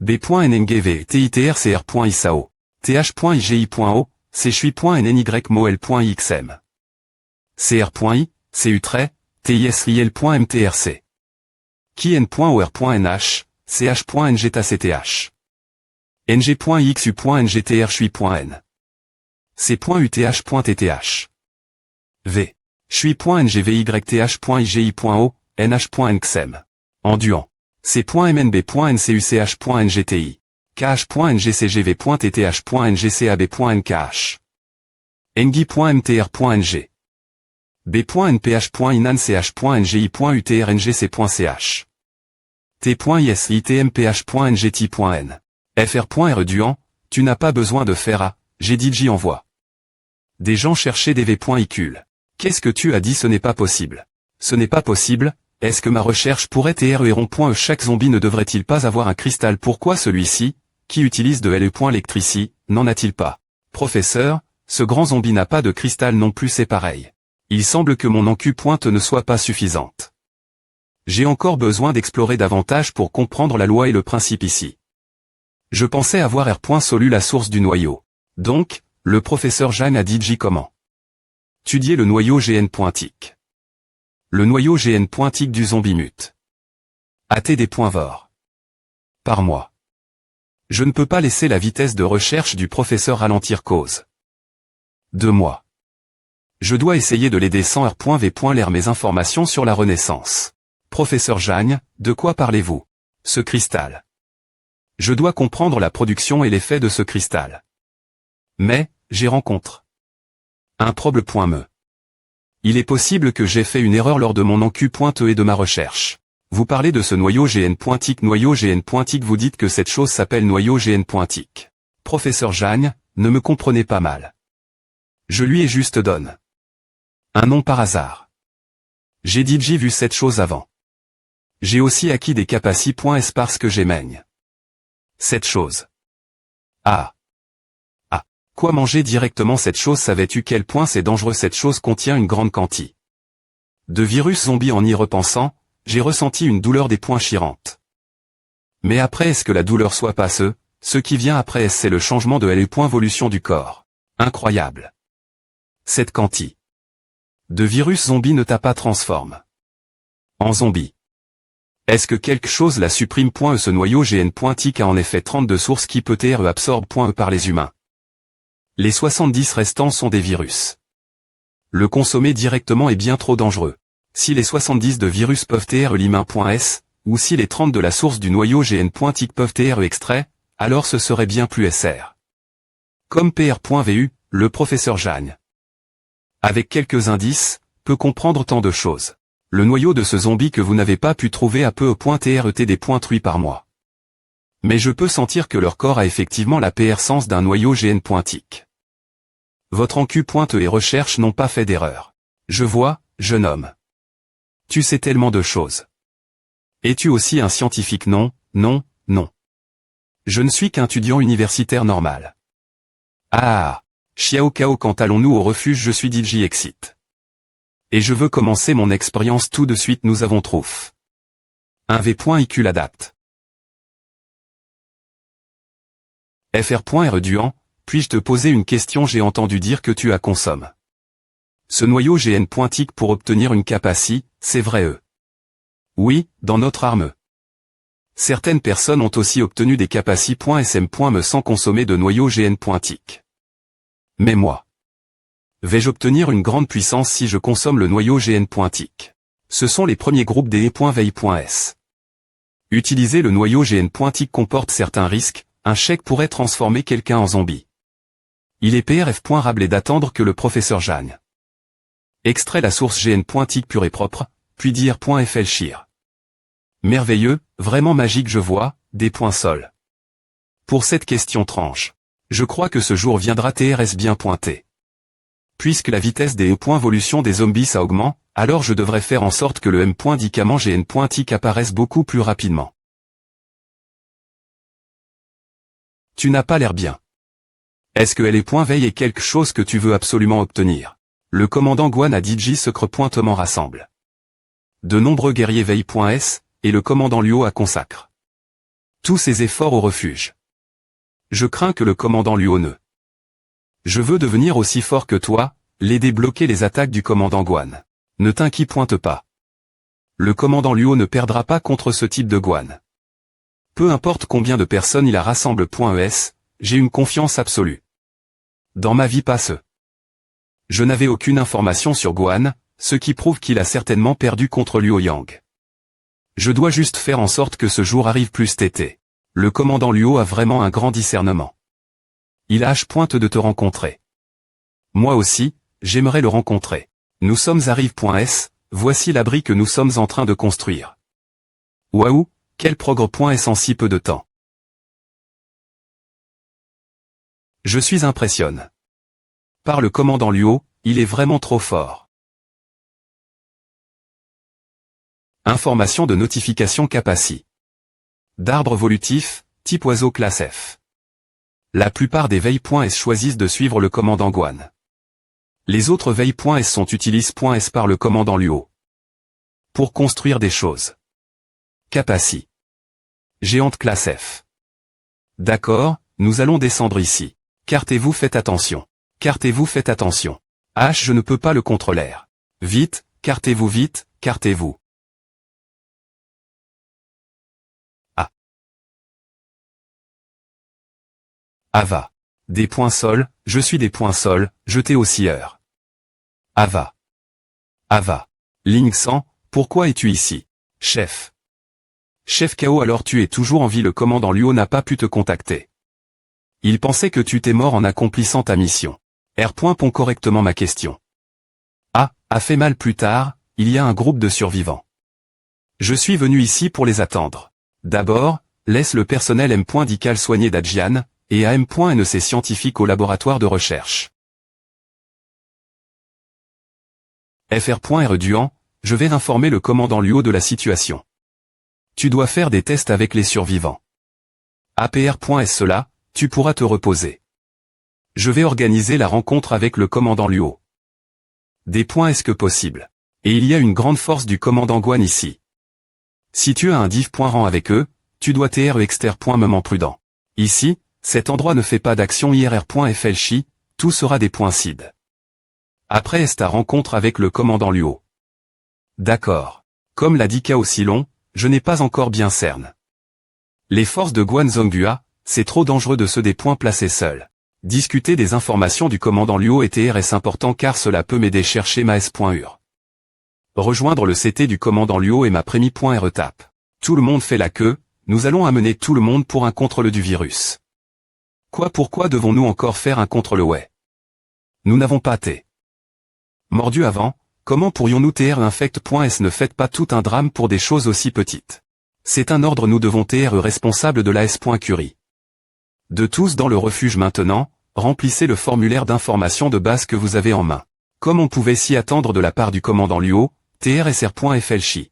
b.nngv titrcr.isao. th.igi.o, chui.nny.mol.ixm. cr.i, cu-, tisriel.mtrc. kien.or.nh, ch.ngtacth. ng.xu.ngtr.chui.n. c.uth.tth. v. chui.ngvyth.igi.o, nh.nxem. enduant. c.mnb.ncuch.ngti. kh.ngcgv.tth.ngcab.nkh. engi.mtr.ng. b.nph.inanch.ngi.utrngc.ch. t.isitmph.ngti.n. fr.reduant, tu n'as pas besoin de faire à, j'ai dit j'y envoie. Des gens cherchaient des v.icule. Qu'est-ce que tu as dit? Ce n'est pas possible. Ce n'est pas possible. Est-ce que ma recherche pourrait et chaque zombie ne devrait-il pas avoir un cristal? Pourquoi celui-ci, qui utilise de LE.lectrici, n'en a-t-il pas? Professeur, ce grand zombie n'a pas de cristal non plus, c'est pareil. Il semble que mon encu pointe ne soit pas suffisante. J'ai encore besoin d'explorer davantage pour comprendre la loi et le principe ici. Je pensais avoir R. Solu la source du noyau. Donc, le professeur Zhang a dit J comment étudier le noyau GN.tic. Le noyau GN.tic du zombie mute. AT.vor. Par mois. Je ne peux pas laisser la vitesse de recherche du professeur ralentir cause. 2 mois. Je dois essayer de l'aider sans R.V. Lire mes informations sur la Renaissance. Professeur Zhang, de quoi parlez-vous? Ce cristal. Je dois comprendre la production et l'effet de ce cristal. Mais, j'ai rencontre un problème. Il est possible que j'ai fait une erreur lors de mon encu.e et de ma recherche. Vous parlez de ce noyau GN.tic. Noyau GN.tic, vous dites que cette chose s'appelle noyau GN.tic. Professeur Zhang, ne me comprenez pas mal. Je lui ai juste donné un nom par hasard. J'ai dit j'ai vu cette chose avant. J'ai aussi acquis des capacités.s parce que j'aimaigne cette chose. Ah. Quoi manger directement cette chose? Savais-tu quel point c'est dangereux? Cette chose contient une grande quantité de virus zombies. En y repensant, j'ai ressenti une douleur des poings chirantes. Mais après, est-ce que la douleur soit pas ce qui vient après? C'est le changement de l'évolution du corps. Incroyable. Cette quantité de virus zombie ne t'a pas transformé en zombie. Est-ce que quelque chose la supprime? Ce noyau GN.tic a en effet 32 sources qui peut être absorbé par les humains. Les 70 restants sont des virus. Le consommer directement est bien trop dangereux. Si les 70 de virus peuvent être l'humain.s, ou si les 30 de la source du noyau GN.tic peuvent être extraits, alors ce serait bien plus SR. Comme PR.vu, le professeur Jagne. Avec quelques indices, peut comprendre tant de choses. Le noyau de ce zombie que vous n'avez pas pu trouver a peu.tret des points par mois. Mais je peux sentir que leur corps a effectivement la PR sens d'un noyau GN.tic. Votre encu.e et recherche n'ont pas fait d'erreur. Je vois, jeune homme. Tu sais tellement de choses. Es-tu aussi un scientifique? Non, non, non. Je ne suis qu'un étudiant universitaire normal. Ah, Xiao Kao, quand allons-nous au refuge? Je suis DJ Exit. Et je veux commencer mon expérience tout de suite. Nous avons trouf. Un V.IQ l'adapte. FR.R Duan, puis-je te poser une question? J'ai entendu dire que tu as consomme ce noyau GN.tic pour obtenir une capacité, c'est vrai? Oui, dans notre arme. Certaines personnes ont aussi obtenu des capacités.sm.me sans consommer de noyau GN.tic. Mais moi, vais-je obtenir une grande puissance si je consomme le noyau GN.tic? Ce sont les premiers groupes des E.veille.s. Utiliser le noyau GN.tic comporte certains risques. Un chèque pourrait transformer quelqu'un en zombie. Il est PRF.rable d'attendre que le professeur Jagne extrait la source GN.tic pure et propre, puis dire.flchir. Merveilleux, vraiment magique, je vois, des points sol. Pour cette question tranche. Je crois que ce jour viendra. TRS bien pointé. Puisque la vitesse des E.volution des zombies ça augmente, alors je devrais faire en sorte que le M.dicament GN.tic apparaisse beaucoup plus rapidement. Tu n'as pas l'air bien. Est-ce que LE.veille est quelque chose que tu veux absolument obtenir? Le commandant Guan a DJ secret.tement rassemble de nombreux guerriers veille.s, et le commandant Luo a consacre tous ses efforts au refuge. Je crains que le commandant Luo ne. Je veux devenir aussi fort que toi, l'aider bloquer les attaques du commandant Guan. Ne t'inquiète pas. Le commandant Luo ne perdra pas contre ce type de Guan. Peu importe combien de personnes il a rassemble.es, j'ai une confiance absolue. Dans ma vie passe. Je n'avais aucune information sur Guan, ce qui prouve qu'il a certainement perdu contre Luo Yang. Je dois juste faire en sorte que ce jour arrive plus tété. Le commandant Luo a vraiment un grand discernement. Il a H. de te rencontrer. Moi aussi, j'aimerais le rencontrer. Nous sommes à Rive.s, voici l'abri que nous sommes en train de construire. Waouh, quel progrès.s en si peu de temps. Je suis impressionné. Par le commandant Luo, il est vraiment trop fort. Information de notification capaci. D'arbre volutif, type oiseau classe F. La plupart des veilles.s choisissent de suivre le commandant Guan. Les autres veilles.s sont utilisées.s par le commandant Luo. Pour construire des choses. Capaci. Géante classe F. D'accord, nous allons descendre ici. Cartez-vous, faites attention. Cartez-vous, faites attention. H, je ne peux pas le contrôler. Vite, cartez-vous vite, cartez-vous. A. Ava. Des points sol, je suis des points sol, jeté au scieur. Ava. Ava. Ligne 100, pourquoi es-tu ici? Chef. Chef Kao, alors tu es toujours en vie, le commandant Luo n'a pas pu te contacter. Il pensait que tu t'es mort en accomplissant ta mission. R. Pond correctement ma question. A fait mal plus tard, il y a un groupe de survivants. Je suis venu ici pour les attendre. D'abord, laisse le personnel M.dical soigner Dajian, et à M.NC scientifique au laboratoire de recherche. FR.R Duan, je vais informer le commandant Luo de la situation. Tu dois faire des tests avec les survivants. APR.S cela, tu pourras te reposer. Je vais organiser la rencontre avec le commandant Luo. Des points est-ce que possible. Et il y a une grande force du commandant Guan ici. Si tu as un div.rang avec eux, tu dois TR exter.moment prudent. Ici, cet endroit ne fait pas d'action IRR.FLCHI, tout sera des points CID. Après est ta rencontre avec le commandant Luo. D'accord. Comme l'a dit Kao Silon, je n'ai pas encore bien cerne. Les forces de Guan Zonghua, c'est trop dangereux de se des points placés seuls. Discuter des informations du commandant Luo et TR est important car cela peut m'aider chercher ma S.ur. Rejoindre le CT du commandant Luo et ma prémie.re tape. Tout le monde fait la queue, nous allons amener tout le monde pour un contrôle du virus. Pourquoi devons-nous encore faire un contre le ouais? Nous n'avons pas T. Mordu avant, comment pourrions-nous TR infect.s? Ne faites pas tout un drame pour des choses aussi petites. C'est un ordre, nous devons TR responsable de la S.Curie. De tous dans le refuge maintenant, remplissez le formulaire d'information de base que vous avez en main. Comme on pouvait s'y attendre de la part du commandant Luo, TRSR.FLCHI.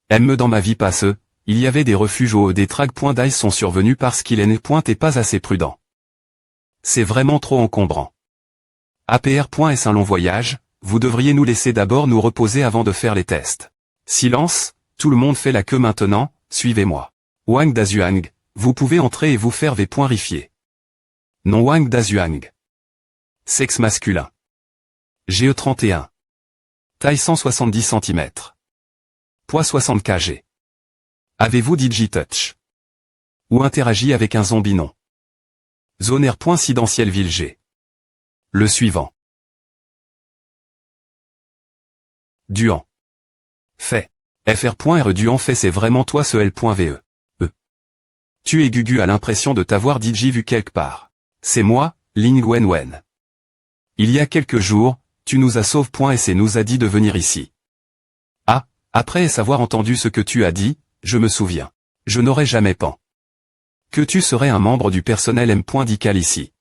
M dans ma vie passe, il y avait des refuges où des trags.dice sont survenus parce qu'il n'est pas assez prudent. C'est vraiment trop encombrant. APR.S un long voyage, vous devriez nous laisser d'abord nous reposer avant de faire les tests. Silence, tout le monde fait la queue maintenant, suivez-moi. Wang Dazuang, vous pouvez entrer et vous faire V.rifier. Non Wang Dazuang. Sexe masculin. GE31. Taille 170 cm. Poids 60 kg. Avez-vous Digitouch? Ou interagi avec un zombie? Non. Zone R.Sidentiel ville G. Le suivant. Duan. Fait. FR.R Duan fait, c'est vraiment toi ce L.VE. Tu es Gugu, a l'impression de t'avoir Digi vu quelque part. C'est moi, Ling Wenwen. Il y a quelques jours, tu nous as sauve.s et nous a dit de venir ici. Ah, après avoir entendu ce que tu as dit, je me souviens. Je n'aurais jamais pensé que tu serais un membre du personnel M.Dical ici.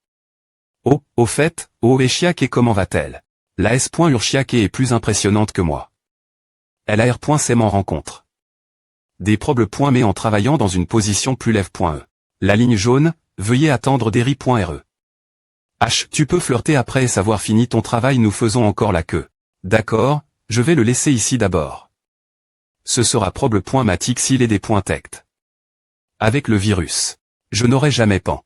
Oh, au fait, Eshiake, et comment va-t-elle? La S.Urchiake est plus impressionnante que moi. Elle a R.C m'en rencontre. Des probes. Mais en travaillant dans une position plus lève.e. La ligne jaune, veuillez attendre Derry.re. H, tu peux flirter après avoir fini ton travail, nous faisons encore la queue. D'accord, je vais le laisser ici d'abord. Ce sera probe.matic s'il est des .tect. Avec le virus. Je n'aurais jamais pensé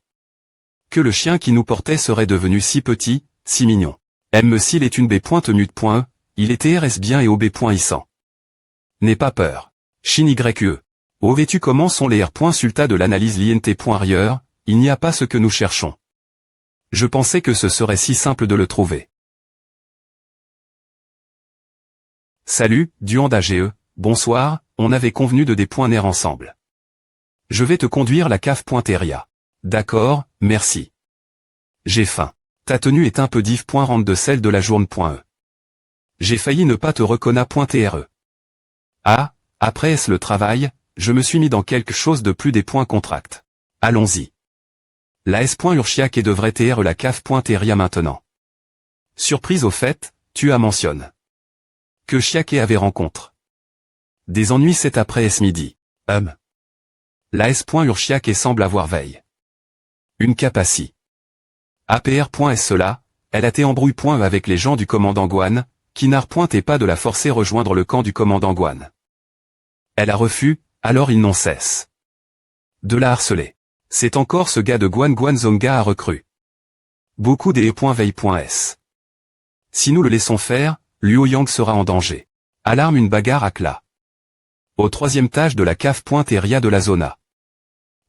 que le chien qui nous portait serait devenu si petit, si mignon. M s'il est une B.mute.e, il était RS bien et OB.issant. N'aie pas peur. Shin YE. Oh, sais-tu comment sont les R.sulta de l'analyse l'INT.rieur, il n'y a pas ce que nous cherchons. Je pensais que ce serait si simple de le trouver. Salut, Duan AGE, bonsoir, on avait convenu de des points nerfs ensemble. Je vais te conduire la cave.teria. D'accord, merci. J'ai faim. Ta tenue est un peu div.rente de celle de la journée.e. J'ai failli ne pas te reconnaître.tre. Ah, après est-ce le travail, je me suis mis dans quelque chose de plus des points contract. Allons-y. La S.Urchiake devrait TR la cave.teria maintenant. Surprise au fait, tu as mentionné que Chiake avait rencontre des ennuis cet après ce midi. La S.Urchiake semble avoir veille. Une capacie. APR.S cela, elle a été embrouille.e avec les gens du commandant Guan, qui n'a pas de la forcer rejoindre le camp du commandant Guan. Elle a refus, alors ils n'ont cesse de la harceler. C'est encore ce gars de Guan Zonga a recru beaucoup des E.veille.s. Si nous le laissons faire, Luo Yang sera en danger. Alarme, une bagarre à Kla. Au troisième étage de la cave.teria de la zona.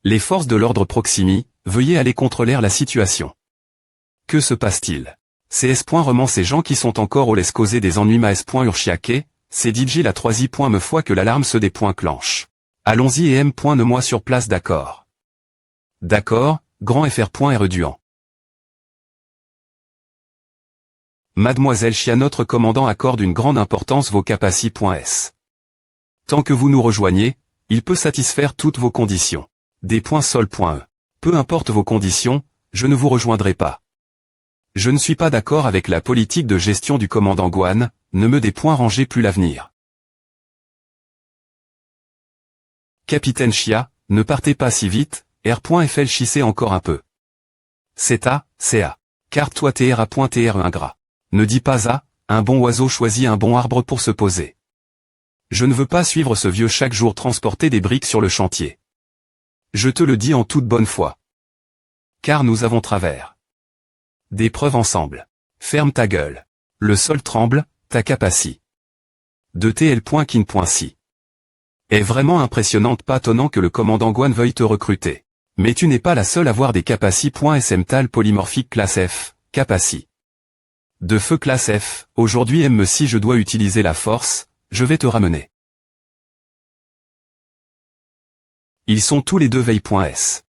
Les forces de l'ordre Proximi, veuillez aller contrôler la situation. Que se passe-t-il? CS. Reman ces gens qui sont encore au laisse causer des ennuis ma S.Urchiake, c'est DJ la troisie. Me foi que l'alarme se déclenche. Allons-y et M. Ne moi sur place, d'accord. D'accord, grand FR.R Duan. Mademoiselle Chia, notre commandant accorde une grande importance vos capacités.s. Tant que vous nous rejoignez, il peut satisfaire toutes vos conditions. Des .sol.e. Peu importe vos conditions, je ne vous rejoindrai pas. Je ne suis pas d'accord avec la politique de gestion du commandant Guan, ne me des points rangez plus l'avenir. Capitaine Chia, ne partez pas si vite, R.FLCHissez encore un peu. C'est A, c'est A. Car toi TRA.TR ingrat. Ne dis pas A, un bon oiseau choisit un bon arbre pour se poser. Je ne veux pas suivre ce vieux chaque jour transporter des briques sur le chantier. Je te le dis en toute bonne foi. Car nous avons travers des preuves ensemble. Ferme ta gueule. Le sol tremble, ta capacie. De TL.kin.si. Est vraiment impressionnante, pas étonnant que le commandant Guan veuille te recruter. Mais tu n'es pas la seule à avoir des capacités.smtal polymorphique classe F, capaci. De feu classe F, aujourd'hui si je dois utiliser la force, je vais te ramener. Ils sont tous les deux veille.s.